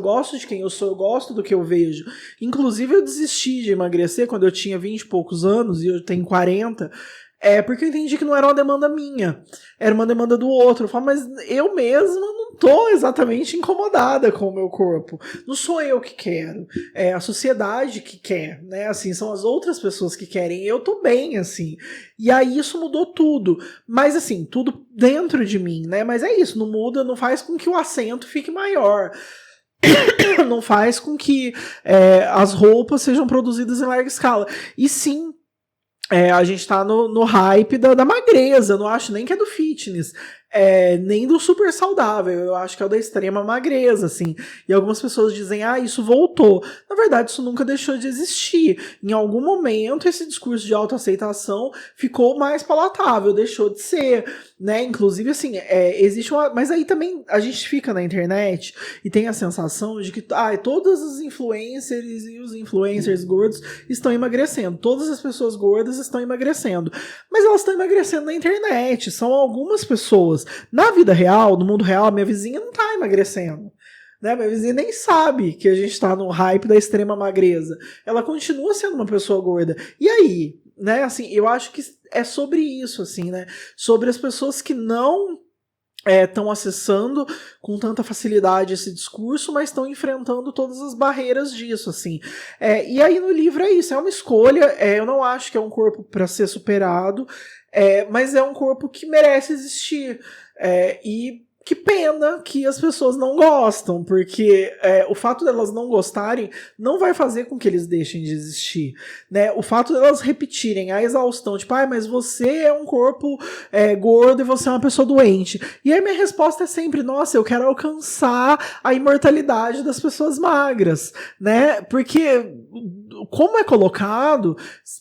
gosto de quem eu sou, eu gosto do que eu vejo. Inclusive, eu desisti de emagrecer quando eu tinha 20 e poucos anos e eu tenho 40, porque eu entendi que não era uma demanda minha, era uma demanda do outro. Eu falo, mas eu mesma não tô exatamente incomodada com o meu corpo. Não sou eu que quero, é a sociedade que quer, né? Assim, são as outras pessoas que querem. Eu tô bem, assim. E aí isso mudou tudo. Mas assim, tudo dentro de mim, né? Mas é isso, não muda, não faz com que o assento fique maior. Não faz com que as roupas sejam produzidas em larga escala. E sim, a gente tá no hype da magreza, eu não acho nem que é do fitness, nem do super saudável, eu acho que é o da extrema magreza, assim. E algumas pessoas dizem, isso voltou. Na verdade, isso nunca deixou de existir. Em algum momento, esse discurso de autoaceitação ficou mais palatável, deixou de ser, né? Inclusive, assim, existe uma... Mas aí também a gente fica na internet e tem a sensação de que todas as influencers e os influencers gordos estão emagrecendo. Todas as pessoas gordas estão emagrecendo. Mas elas estão emagrecendo na internet. São algumas pessoas. Na vida real, no mundo real, a minha vizinha não tá emagrecendo. Né? Minha vizinha nem sabe que a gente tá no hype da extrema magreza. Ela continua sendo uma pessoa gorda. E aí? Né? Assim, eu acho que é sobre isso, assim, né? Sobre as pessoas que não estão acessando com tanta facilidade esse discurso, mas estão enfrentando todas as barreiras disso, assim. E aí no livro é isso, é uma escolha, eu não acho que é um corpo para ser superado, mas é um corpo que merece existir. E que pena que as pessoas não gostam, porque o fato delas não gostarem não vai fazer com que eles deixem de existir, né? O fato delas repetirem a exaustão, tipo, mas você é um corpo gordo e você é uma pessoa doente. E aí minha resposta é sempre, nossa, eu quero alcançar a imortalidade das pessoas magras, né? Porque como é colocado,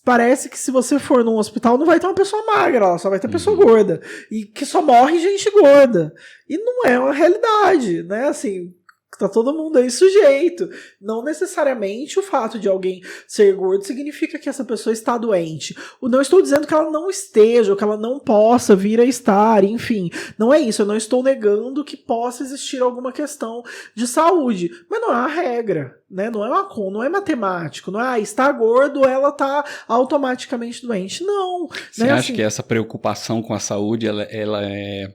parece que se você for num hospital não vai ter uma pessoa magra, ela só vai ter pessoa gorda. E que só morre gente gorda. E não é uma realidade, né? Assim, tá todo mundo aí sujeito. Não necessariamente o fato de alguém ser gordo significa que essa pessoa está doente. Não estou dizendo que ela não esteja, ou que ela não possa vir a estar, enfim. Não é isso, eu não estou negando que possa existir alguma questão de saúde. Mas não é uma regra, né? Não é matemático, não é estar gordo, ela tá automaticamente doente. Não. Você né? acha Assim, que essa preocupação com a saúde, ela é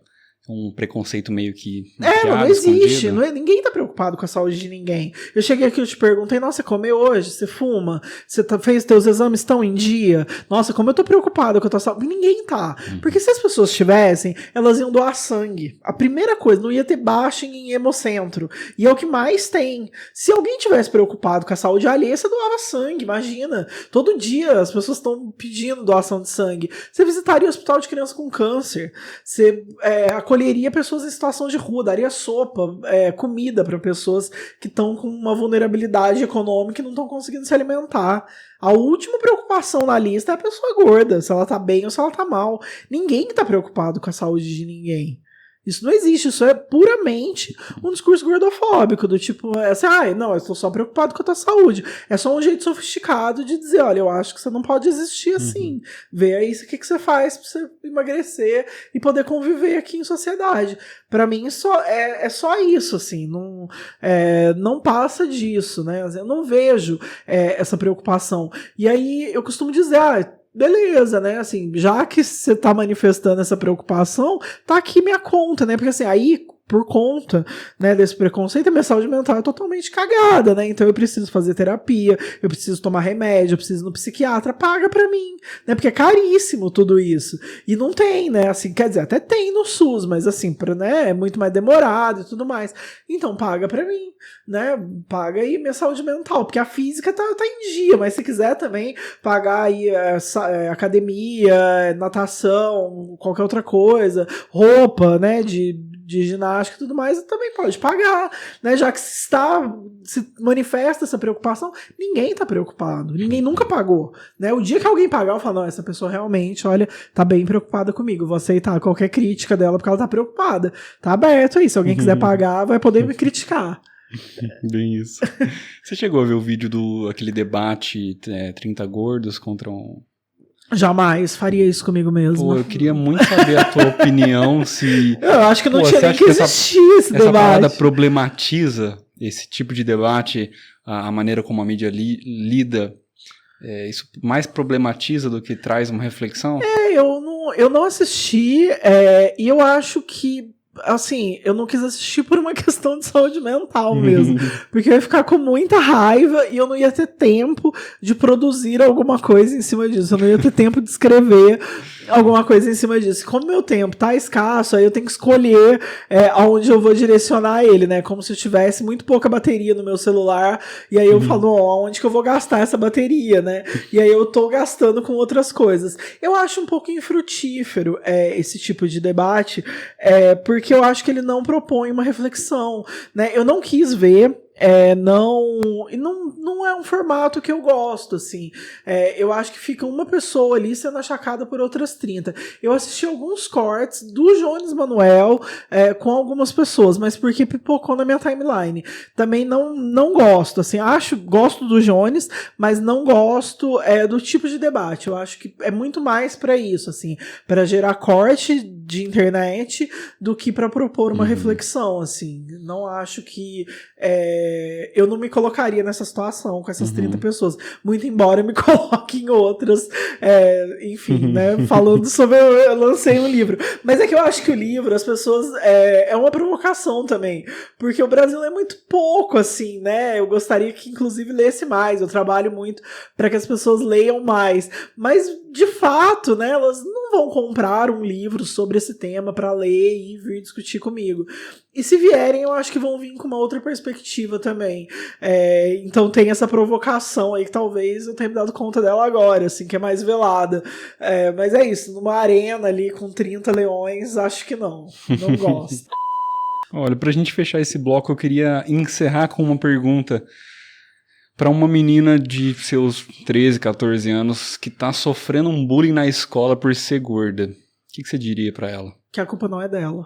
um preconceito meio que não existe, ninguém tá preocupado com a saúde de ninguém. Eu cheguei aqui e te perguntei, nossa, você comeu hoje? Você fuma? Você fez teus exames estão em dia? Nossa, como eu tô preocupado com a tua saúde. Ninguém tá. Porque se as pessoas tivessem, elas iam doar sangue. A primeira coisa, não ia ter baixa em hemocentro. E é o que mais tem. Se alguém tivesse preocupado com a saúde alheia, você doava sangue, imagina. Todo dia as pessoas estão pedindo doação de sangue. Você visitaria o hospital de criança com câncer. Você acolheria pessoas em situação de rua, daria sopa, comida para pessoas que estão com uma vulnerabilidade econômica e não estão conseguindo se alimentar. A última preocupação na lista é a pessoa gorda, se ela tá bem ou se ela tá mal. Ninguém tá preocupado com a saúde de ninguém. Isso não existe, isso é puramente um discurso gordofóbico, do tipo, não, eu estou só preocupado com a tua saúde. É só um jeito sofisticado de dizer, olha, eu acho que você não pode existir assim. Vê aí o que você faz pra você emagrecer e poder conviver aqui em sociedade. Pra mim, é só isso, assim, não passa disso, né? Eu não vejo essa preocupação. E aí, eu costumo dizer, beleza, né, assim, já que você tá manifestando essa preocupação, tá aqui minha conta, né, porque assim, aí, por conta, né, desse preconceito, a minha saúde mental é totalmente cagada, né, então eu preciso fazer terapia, eu preciso tomar remédio, eu preciso ir no psiquiatra, paga pra mim, né, porque é caríssimo tudo isso, e não tem, né, assim, quer dizer, até tem no SUS, mas assim, é muito mais demorado e tudo mais, então paga pra mim, né, paga aí minha saúde mental, porque a física tá em dia, mas se quiser também pagar aí academia, natação, qualquer outra coisa, roupa, né, de ginástica e tudo mais, também pode pagar, né? Já que se manifesta essa preocupação, ninguém tá preocupado, ninguém nunca pagou, né? O dia que alguém pagar, eu falo, não, essa pessoa realmente, olha, tá bem preocupada comigo, vou aceitar qualquer crítica dela porque ela tá preocupada, tá aberto aí, se alguém quiser pagar, vai poder me criticar. Bem isso. Você chegou a ver o vídeo aquele debate 30 gordos contra um... Jamais faria isso comigo mesmo. Pô, eu queria muito saber a tua opinião, se... Eu acho que não tinha nem que existir esse debate. Essa parada problematiza esse tipo de debate, a maneira como a mídia lida Isso mais problematiza do que traz uma reflexão? Eu não assisti, e eu acho que, assim, eu não quis assistir por uma questão de saúde mental mesmo, porque eu ia ficar com muita raiva e eu não ia ter tempo de produzir alguma coisa em cima disso, eu não ia ter tempo de escrever alguma coisa em cima disso. Como meu tempo tá escasso, aí eu tenho que escolher aonde eu vou direcionar ele, né? Como se eu tivesse muito pouca bateria no meu celular, e aí eu falo, aonde que eu vou gastar essa bateria, né? E aí eu tô gastando com outras coisas. Eu acho um pouco infrutífero esse tipo de debate, porque eu acho que ele não propõe uma reflexão, né? Eu não quis ver, não é um formato que eu gosto, assim. Eu acho que fica uma pessoa ali sendo achacada por outras 30. Eu assisti alguns cortes do Jones Manuel com algumas pessoas, mas porque pipocou na minha timeline. Também não gosto, assim, gosto do Jones, mas não gosto do tipo de debate. Eu acho que é muito mais pra isso, assim, pra gerar corte de internet do que pra propor uma reflexão, assim. Não acho que eu não me colocaria nessa situação com essas 30 pessoas, muito embora eu me coloque em outras, enfim, né, falando sobre, eu lancei um livro, mas é que eu acho que o livro, as pessoas, é uma provocação também, porque o Brasil é muito pouco, assim, né, eu gostaria que inclusive lesse mais, eu trabalho muito para que as pessoas leiam mais, mas de fato, né, elas não vão comprar um livro sobre esse tema para ler e vir discutir comigo. E se vierem, eu acho que vão vir com uma outra perspectiva também. Então tem essa provocação aí que talvez eu tenha me dado conta dela agora, assim, que é mais velada. Mas é isso, numa arena ali com 30 leões, acho que não gosto. Olha, pra gente fechar esse bloco, eu queria encerrar com uma pergunta para uma menina de seus 13, 14 anos que tá sofrendo um bullying na escola por ser gorda. O que você diria pra ela? Que a culpa não é dela.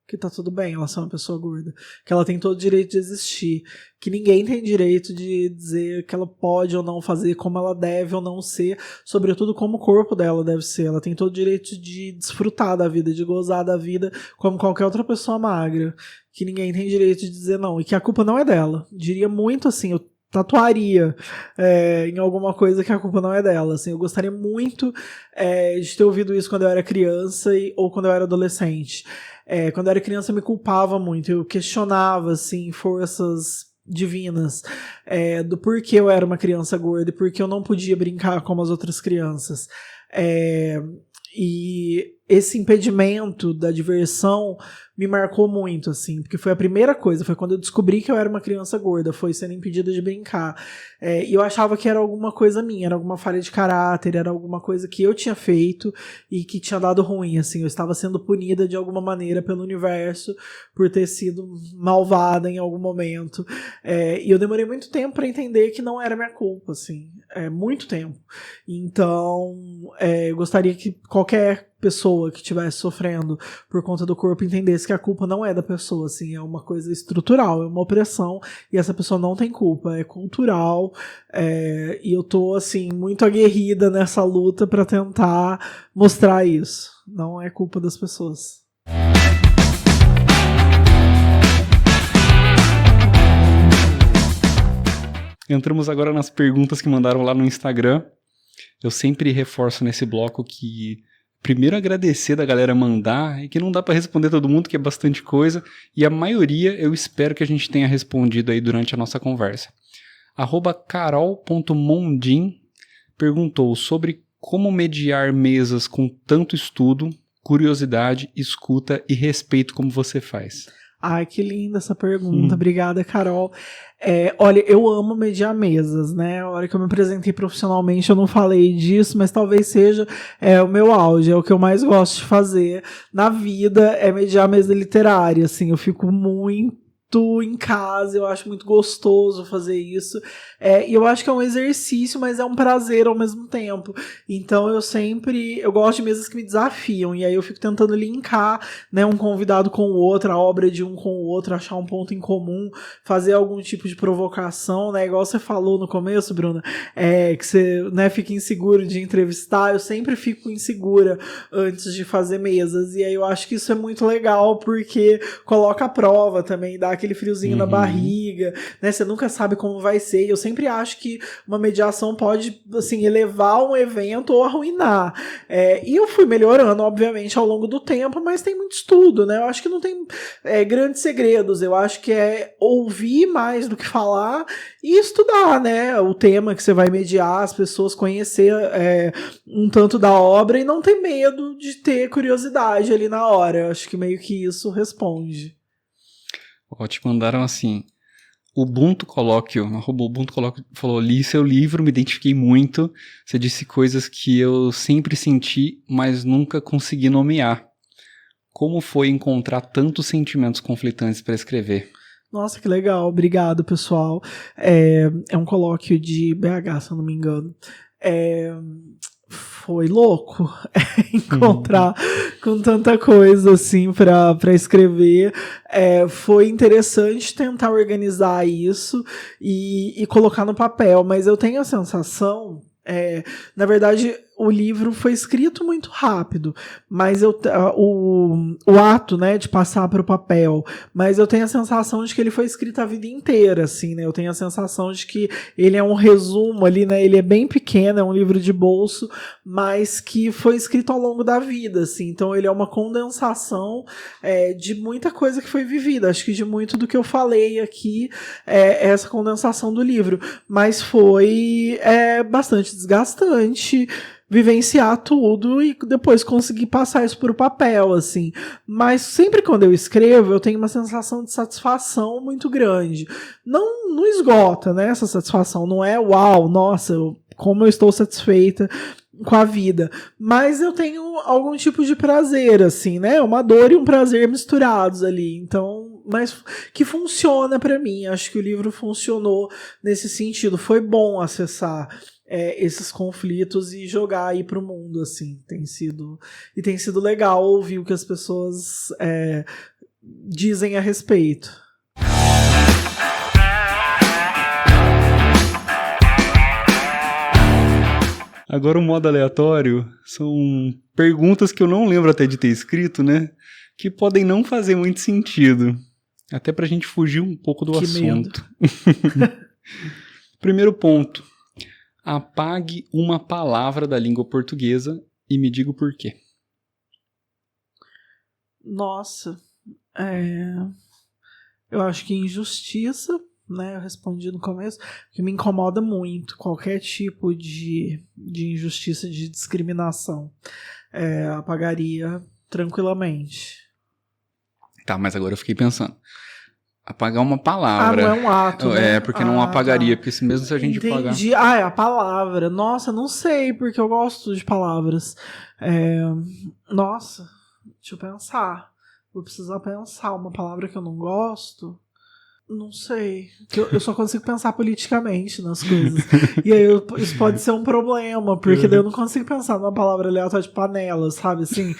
Que tá tudo bem ela ser uma pessoa gorda, que ela tem todo o direito de existir, que ninguém tem direito de dizer que ela pode ou não fazer, como ela deve ou não ser, sobretudo como o corpo dela deve ser. Ela tem todo o direito de desfrutar da vida, de gozar da vida como qualquer outra pessoa magra, que ninguém tem direito de dizer não, e que a culpa não é dela. Diria muito assim, eu tatuaria em alguma coisa que a culpa não é dela. Assim, eu gostaria muito de ter ouvido isso quando eu era criança ou quando eu era adolescente. Quando eu era criança eu me culpava muito, eu questionava assim, forças divinas do porquê eu era uma criança gorda e porquê eu não podia brincar como as outras crianças. E esse impedimento da diversão me marcou muito, assim, porque foi a primeira coisa, foi quando eu descobri que eu era uma criança gorda, foi sendo impedida de brincar. E eu achava que era alguma coisa minha, era alguma falha de caráter, era alguma coisa que eu tinha feito e que tinha dado ruim, assim, eu estava sendo punida de alguma maneira pelo universo por ter sido malvada em algum momento. E eu demorei muito tempo para entender que não era minha culpa, assim, muito tempo. Então, eu gostaria que qualquer pessoa que estivesse sofrendo por conta do corpo entendesse que a culpa não é da pessoa, assim, é uma coisa estrutural, é uma opressão e essa pessoa não tem culpa, é cultural, e eu tô, assim, muito aguerrida nessa luta para tentar mostrar isso. Não é culpa das pessoas. Entramos agora nas perguntas que mandaram lá no Instagram. Eu sempre reforço nesse bloco que primeiro agradecer da galera mandar, e que não dá para responder todo mundo, que é bastante coisa, e a maioria eu espero que a gente tenha respondido aí durante a nossa conversa. @carol.mondin perguntou sobre como mediar mesas com tanto estudo, curiosidade, escuta e respeito como você faz. Ai, que linda essa pergunta. Obrigada, Carol. Olha, eu amo mediar mesas, né? A hora que eu me apresentei profissionalmente eu não falei disso, mas talvez seja o meu auge, é o que eu mais gosto de fazer na vida, é mediar mesa literária, assim, eu fico muito em casa, eu acho muito gostoso fazer isso, e eu acho que é um exercício, mas é um prazer ao mesmo tempo, então eu gosto de mesas que me desafiam, e aí eu fico tentando linkar, né, um convidado com o outro, a obra de um com o outro, achar um ponto em comum, fazer algum tipo de provocação, né, igual você falou no começo, Bruna, que você, né, fica inseguro de entrevistar, eu sempre fico insegura antes de fazer mesas, e aí eu acho que isso é muito legal, porque coloca à prova também, dá aquele aquele friozinho na barriga, né? Você nunca sabe como vai ser. Eu sempre acho que uma mediação pode, assim, elevar um evento ou arruinar. E eu fui melhorando, obviamente, ao longo do tempo, mas tem muito estudo, né? Eu acho que não tem grandes segredos. Eu acho que é ouvir mais do que falar e estudar, né? O tema que você vai mediar, as pessoas conhecer um tanto da obra e não ter medo de ter curiosidade ali na hora. Eu acho que meio que isso responde. Te mandaram assim, Ubuntu Colóquio, Ubuntu Colóquio falou, li seu livro, me identifiquei muito, você disse coisas que eu sempre senti, mas nunca consegui nomear. Como foi encontrar tantos sentimentos conflitantes para escrever? Nossa, que legal, obrigado, pessoal. É um colóquio de BH, se eu não me engano. Foi louco encontrar com tanta coisa assim para escrever. Foi interessante tentar organizar isso e colocar no papel, mas eu tenho a sensação, na verdade, o livro foi escrito muito rápido, mas o ato, né, de passar para o papel, mas eu tenho a sensação de que ele foi escrito a vida inteira, assim, né, eu tenho a sensação de que ele é um resumo ali, né, ele é bem pequeno, é um livro de bolso, mas que foi escrito ao longo da vida, assim, então ele é uma condensação de muita coisa que foi vivida, acho que de muito do que eu falei aqui, essa condensação do livro, mas foi bastante desgastante vivenciar tudo e depois conseguir passar isso pro papel, assim. Mas sempre quando eu escrevo, eu tenho uma sensação de satisfação muito grande. Não esgota, né, essa satisfação. Não é, uau, nossa, como eu estou satisfeita com a vida. Mas eu tenho algum tipo de prazer, assim, né? Uma dor e um prazer misturados ali. Então, mas que funciona pra mim. Acho que o livro funcionou nesse sentido. Foi bom acessar esses conflitos e jogar aí pro mundo, assim, tem sido legal ouvir o que as pessoas dizem a respeito. Agora o modo aleatório são perguntas que eu não lembro até de ter escrito, né, que podem não fazer muito sentido, até pra gente fugir um pouco do assunto. Primeiro ponto. Apague uma palavra da língua portuguesa e me diga o porquê. Nossa, eu acho que injustiça, né? Eu respondi no começo, que me incomoda muito qualquer tipo de injustiça, de discriminação. Apagaria tranquilamente. Tá, mas agora eu fiquei pensando. Apagar uma palavra. Não é um ato, né? Porque não apagaria, porque mesmo se a gente apagar... Entendi. É a palavra. Nossa, não sei, porque eu gosto de palavras. Nossa, deixa eu pensar. Vou precisar pensar uma palavra que eu não gosto. Não sei. Eu só consigo pensar politicamente nas coisas. E aí isso pode ser um problema, porque daí eu não consigo pensar numa palavra aleatória de panela, sabe? Assim,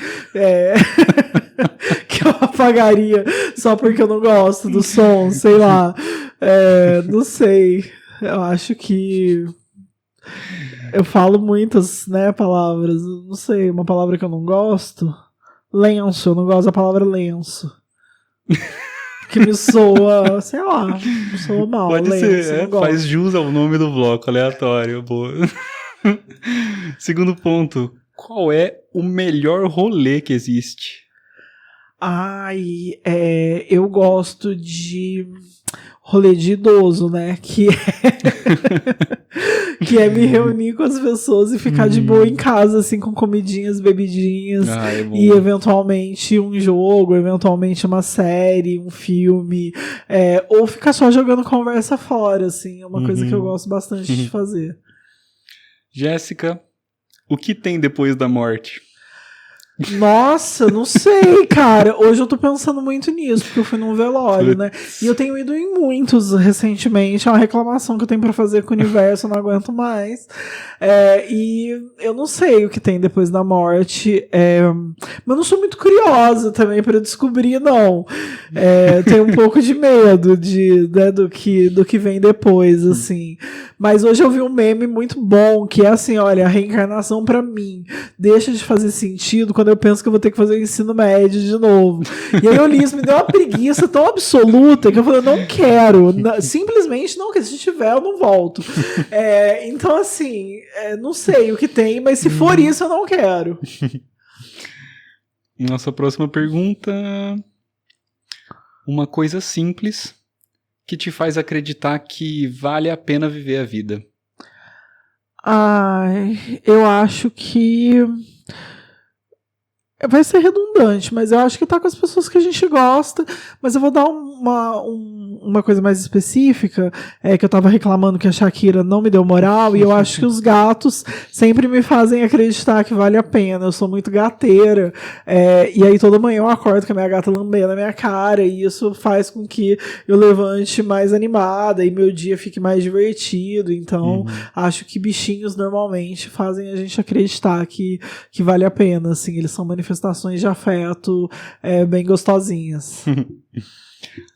que eu apagaria só porque eu não gosto do som, sei lá. Não sei. Eu acho que eu falo muitas, né, palavras. Não sei, uma palavra que eu não gosto. Lenço, eu não gosto da palavra lenço. Que me soa, sei lá, me soa mal. Pode ser, faz jus ao nome do bloco, aleatório. Boa. Segundo ponto, qual é o melhor rolê que existe? Eu gosto de rolê de idoso, né? Que é me reunir com as pessoas e ficar de boa em casa, assim, com comidinhas, bebidinhas, e eventualmente um jogo, eventualmente uma série, um filme, ou ficar só jogando conversa fora, assim, é uma coisa que eu gosto bastante de fazer. Jéssica, o que tem depois da morte? Nossa, não sei, cara. Hoje eu tô pensando muito nisso, porque eu fui num velório, né? E eu tenho ido em muitos recentemente. É uma reclamação que eu tenho pra fazer com o universo, eu não aguento mais. E eu não sei o que tem depois da morte. Mas eu não sou muito curiosa também pra descobrir, não. Tenho um pouco de medo do que vem depois, assim. Mas hoje eu vi um meme muito bom, que é assim, olha, a reencarnação pra mim deixa de fazer sentido quando quando eu penso que eu vou ter que fazer o ensino médio de novo. E aí eu li isso, me deu uma preguiça tão absoluta que eu falei, eu não quero. Simplesmente não, que se tiver eu não volto. Então, assim, não sei o que tem, mas se for isso, eu não quero. Nossa próxima pergunta. Uma coisa simples que te faz acreditar que vale a pena viver a vida. Eu acho que vai ser redundante, mas eu acho que tá com as pessoas que a gente gosta. Mas eu vou dar uma coisa mais específica, que eu tava reclamando que a Shakira não me deu moral, e eu acho que os gatos sempre me fazem acreditar que vale a pena. Eu sou muito gateira, e aí toda manhã eu acordo com a minha gata lambendo a minha cara, e isso faz com que eu levante mais animada e meu dia fique mais divertido. Então, acho que bichinhos normalmente fazem a gente acreditar que vale a pena, assim, eles são manifestações de afeto bem gostosinhas.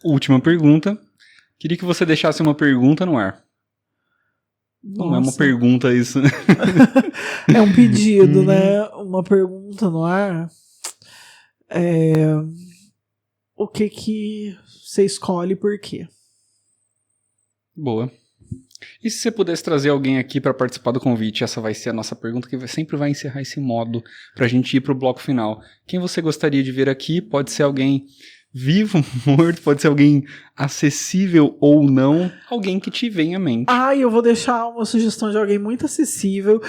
Última pergunta. Queria que você deixasse uma pergunta no ar. Nossa. Não é uma pergunta isso. É um pedido, né? Uma pergunta no ar. O que você escolhe e por quê? Boa. E se você pudesse trazer alguém aqui para participar do convite? Essa vai ser a nossa pergunta que sempre vai encerrar esse modo para a gente ir para o bloco final. Quem você gostaria de ver aqui? Pode ser alguém vivo, morto, pode ser alguém acessível ou não, alguém que te venha à mente. Eu vou deixar uma sugestão de alguém muito acessível,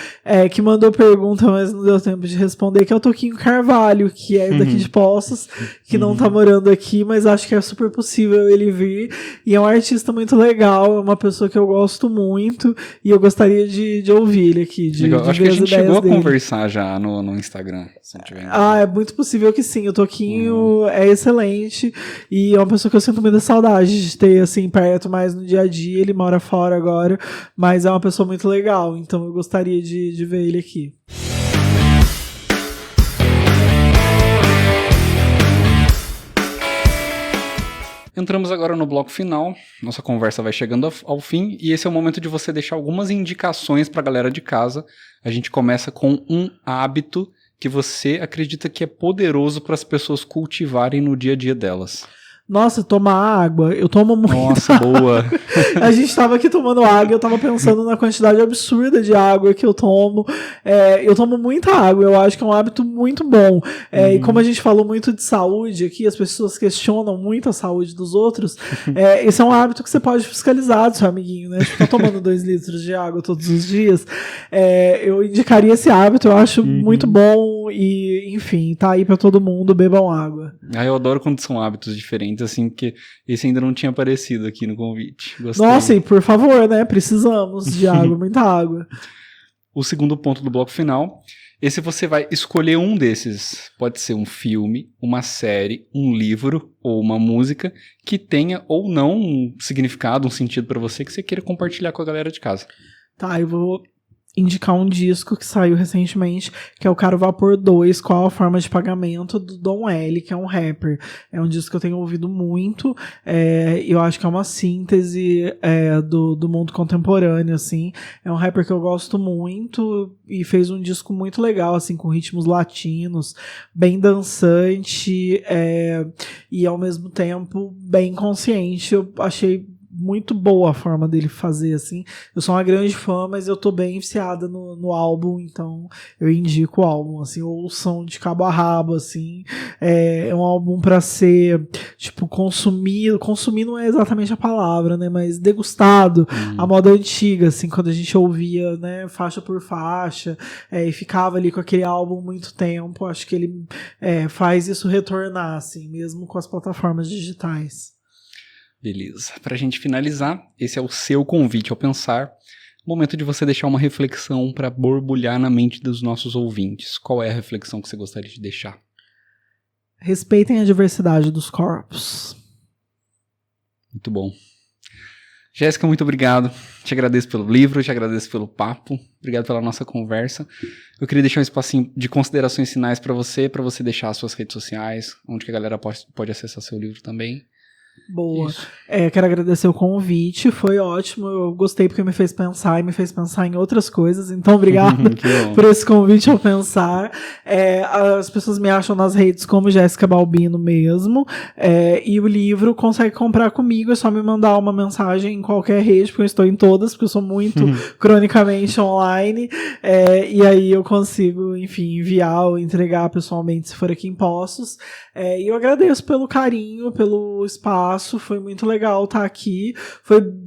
que mandou pergunta, mas não deu tempo de responder, que é o Toquinho Carvalho, que é daqui de Poços, que não tá morando aqui, mas acho que é super possível ele vir, e é um artista muito legal, é uma pessoa que eu gosto muito, e eu gostaria de ouvir ele aqui, de acho que a gente chegou a conversar já no Instagram, se não tiver. É muito possível que sim, o Toquinho é excelente, e é uma pessoa que eu sinto muita saudade de ter, assim, perto mais no dia a dia. Ele mora fora agora, mas é uma pessoa muito legal, então eu gostaria de ver ele aqui. Entramos agora no bloco final, nossa conversa vai chegando ao fim, e esse é o momento de você deixar algumas indicações pra galera de casa. A gente começa com um hábito que você acredita que é poderoso para as pessoas cultivarem no dia a dia delas. Nossa, tomar água. Eu tomo muito. Nossa, boa. A gente tava aqui tomando água e eu tava pensando na quantidade absurda de água que eu tomo. Eu tomo muita água, eu acho que é um hábito muito bom. E como a gente falou muito de saúde aqui, as pessoas questionam muito a saúde dos outros. Esse é um hábito que você pode fiscalizar do seu amiguinho, né? Tipo, tá tomando 2 litros de água todos os dias. Eu indicaria esse hábito, eu acho muito bom e, enfim, tá aí pra todo mundo, bebam água. Eu adoro quando são hábitos diferentes, assim, porque esse ainda não tinha aparecido aqui no convite. Gostei. Nossa, e por favor, né? Precisamos de água, muita água. O segundo ponto do bloco final, esse você vai escolher um desses. Pode ser um filme, uma série, um livro ou uma música que tenha ou não um significado, um sentido pra você que você queira compartilhar com a galera de casa. Tá, eu vou indicar um disco que saiu recentemente, que é o Caro Vapor 2, Qual a Forma de Pagamento, do Dom L, que é um rapper. É um disco que eu tenho ouvido muito, eu acho que é uma síntese do mundo contemporâneo, assim. É um rapper que eu gosto muito e fez um disco muito legal, assim, com ritmos latinos, bem dançante, e ao mesmo tempo bem consciente. Eu achei muito boa a forma dele fazer, assim. Eu sou uma grande fã, mas eu tô bem viciada no álbum, então eu indico o álbum, assim, ouçam de cabo a rabo, assim. É um álbum pra ser, tipo, consumido. Consumir não é exatamente a palavra, né, mas degustado, a moda antiga, assim, quando a gente ouvia, né, faixa por faixa, e ficava ali com aquele álbum muito tempo. Acho que ele faz isso retornar, assim, mesmo com as plataformas digitais. Beleza. Pra gente finalizar, esse é o seu convite ao pensar. Momento de você deixar uma reflexão para borbulhar na mente dos nossos ouvintes. Qual é a reflexão que você gostaria de deixar? Respeitem a diversidade dos corpos. Muito bom. Jéssica, muito obrigado. Te agradeço pelo livro, te agradeço pelo papo. Obrigado pela nossa conversa. Eu queria deixar um espacinho de considerações finais para você deixar as suas redes sociais, onde que a galera pode acessar seu livro também. Boa. Isso. Quero agradecer o convite, foi ótimo, eu gostei porque me fez pensar e me fez pensar em outras coisas, então obrigada por esse convite ao pensar. As pessoas me acham nas redes como Jéssica Balbino mesmo, e o livro consegue comprar comigo, é só me mandar uma mensagem em qualquer rede, porque eu estou em todas, porque eu sou muito cronicamente online, e aí eu consigo, enfim, enviar ou entregar pessoalmente se for aqui em Poços. E eu agradeço pelo carinho, pelo espaço, foi muito legal estar aqui.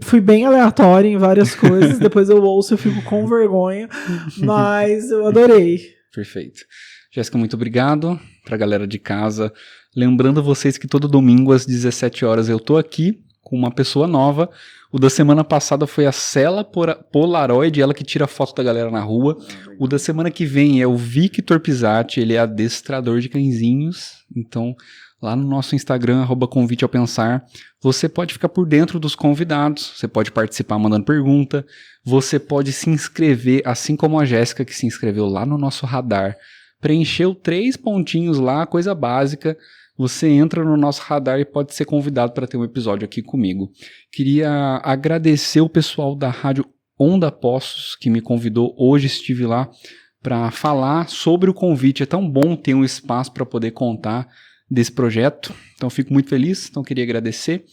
Fui bem aleatório em várias coisas, depois eu ouço e eu fico com vergonha, mas eu adorei. Perfeito. Jéssica, muito obrigado. Pra galera de casa, lembrando vocês que todo domingo às 17 horas eu tô aqui com uma pessoa nova. O da semana passada foi a Cela Polaroid, ela que tira foto da galera na rua. O da semana que vem é o Victor Pisati, ele é adestrador de cãezinhos. Então, lá no nosso Instagram, @convite ao pensar, você pode ficar por dentro dos convidados, você pode participar mandando pergunta, você pode se inscrever, assim como a Jéssica que se inscreveu lá no nosso radar. Preencheu 3 pontinhos lá, coisa básica. Você entra no nosso radar e pode ser convidado para ter um episódio aqui comigo. Queria agradecer o pessoal da Rádio Onda Poços, que me convidou. Hoje estive lá para falar sobre o convite. É tão bom ter um espaço para poder contar desse projeto. Então fico muito feliz, então queria agradecer.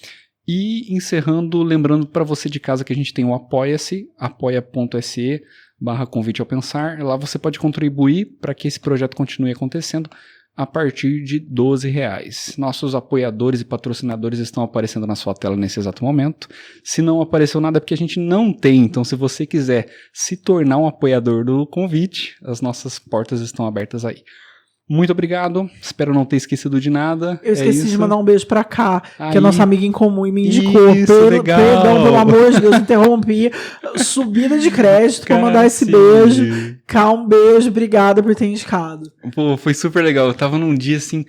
E encerrando, lembrando para você de casa que a gente tem o Apoia-se, apoia.se/convite ao pensar. Lá você pode contribuir para que esse projeto continue acontecendo a partir de R$12. Nossos apoiadores e patrocinadores estão aparecendo na sua tela nesse exato momento. Se não apareceu nada é porque a gente não tem, então se você quiser se tornar um apoiador do convite, as nossas portas estão abertas aí. Muito obrigado, espero não ter esquecido de nada. Eu esqueci de mandar um beijo pra Cá, aí, que é nossa amiga em comum e me indicou. Legal. Perdão, pelo amor de Deus, interrompi. Subida de crédito pra mandar esse beijo. Cá, um beijo, obrigada por ter indicado. Pô, foi super legal. Eu tava num dia assim,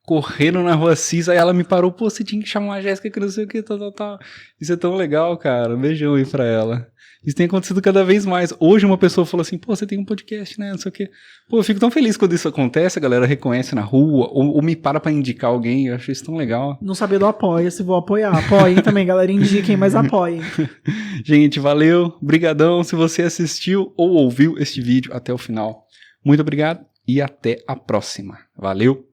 correndo na rua Cis, aí ela me parou, pô, você tinha que chamar a Jéssica que não sei o que, tal. Isso é tão legal, cara. Um beijão aí pra ela. Isso tem acontecido cada vez mais. Hoje uma pessoa falou assim, pô, você tem um podcast, né, não sei o quê. Pô, eu fico tão feliz quando isso acontece, a galera reconhece na rua, ou me para pra indicar alguém, eu acho isso tão legal. Não sabia do Apoia-se, vou apoiar. Apoiem também, galera, indiquem, mas apoiem. Gente, valeu, brigadão se você assistiu ou ouviu este vídeo até o final. Muito obrigado e até a próxima. Valeu!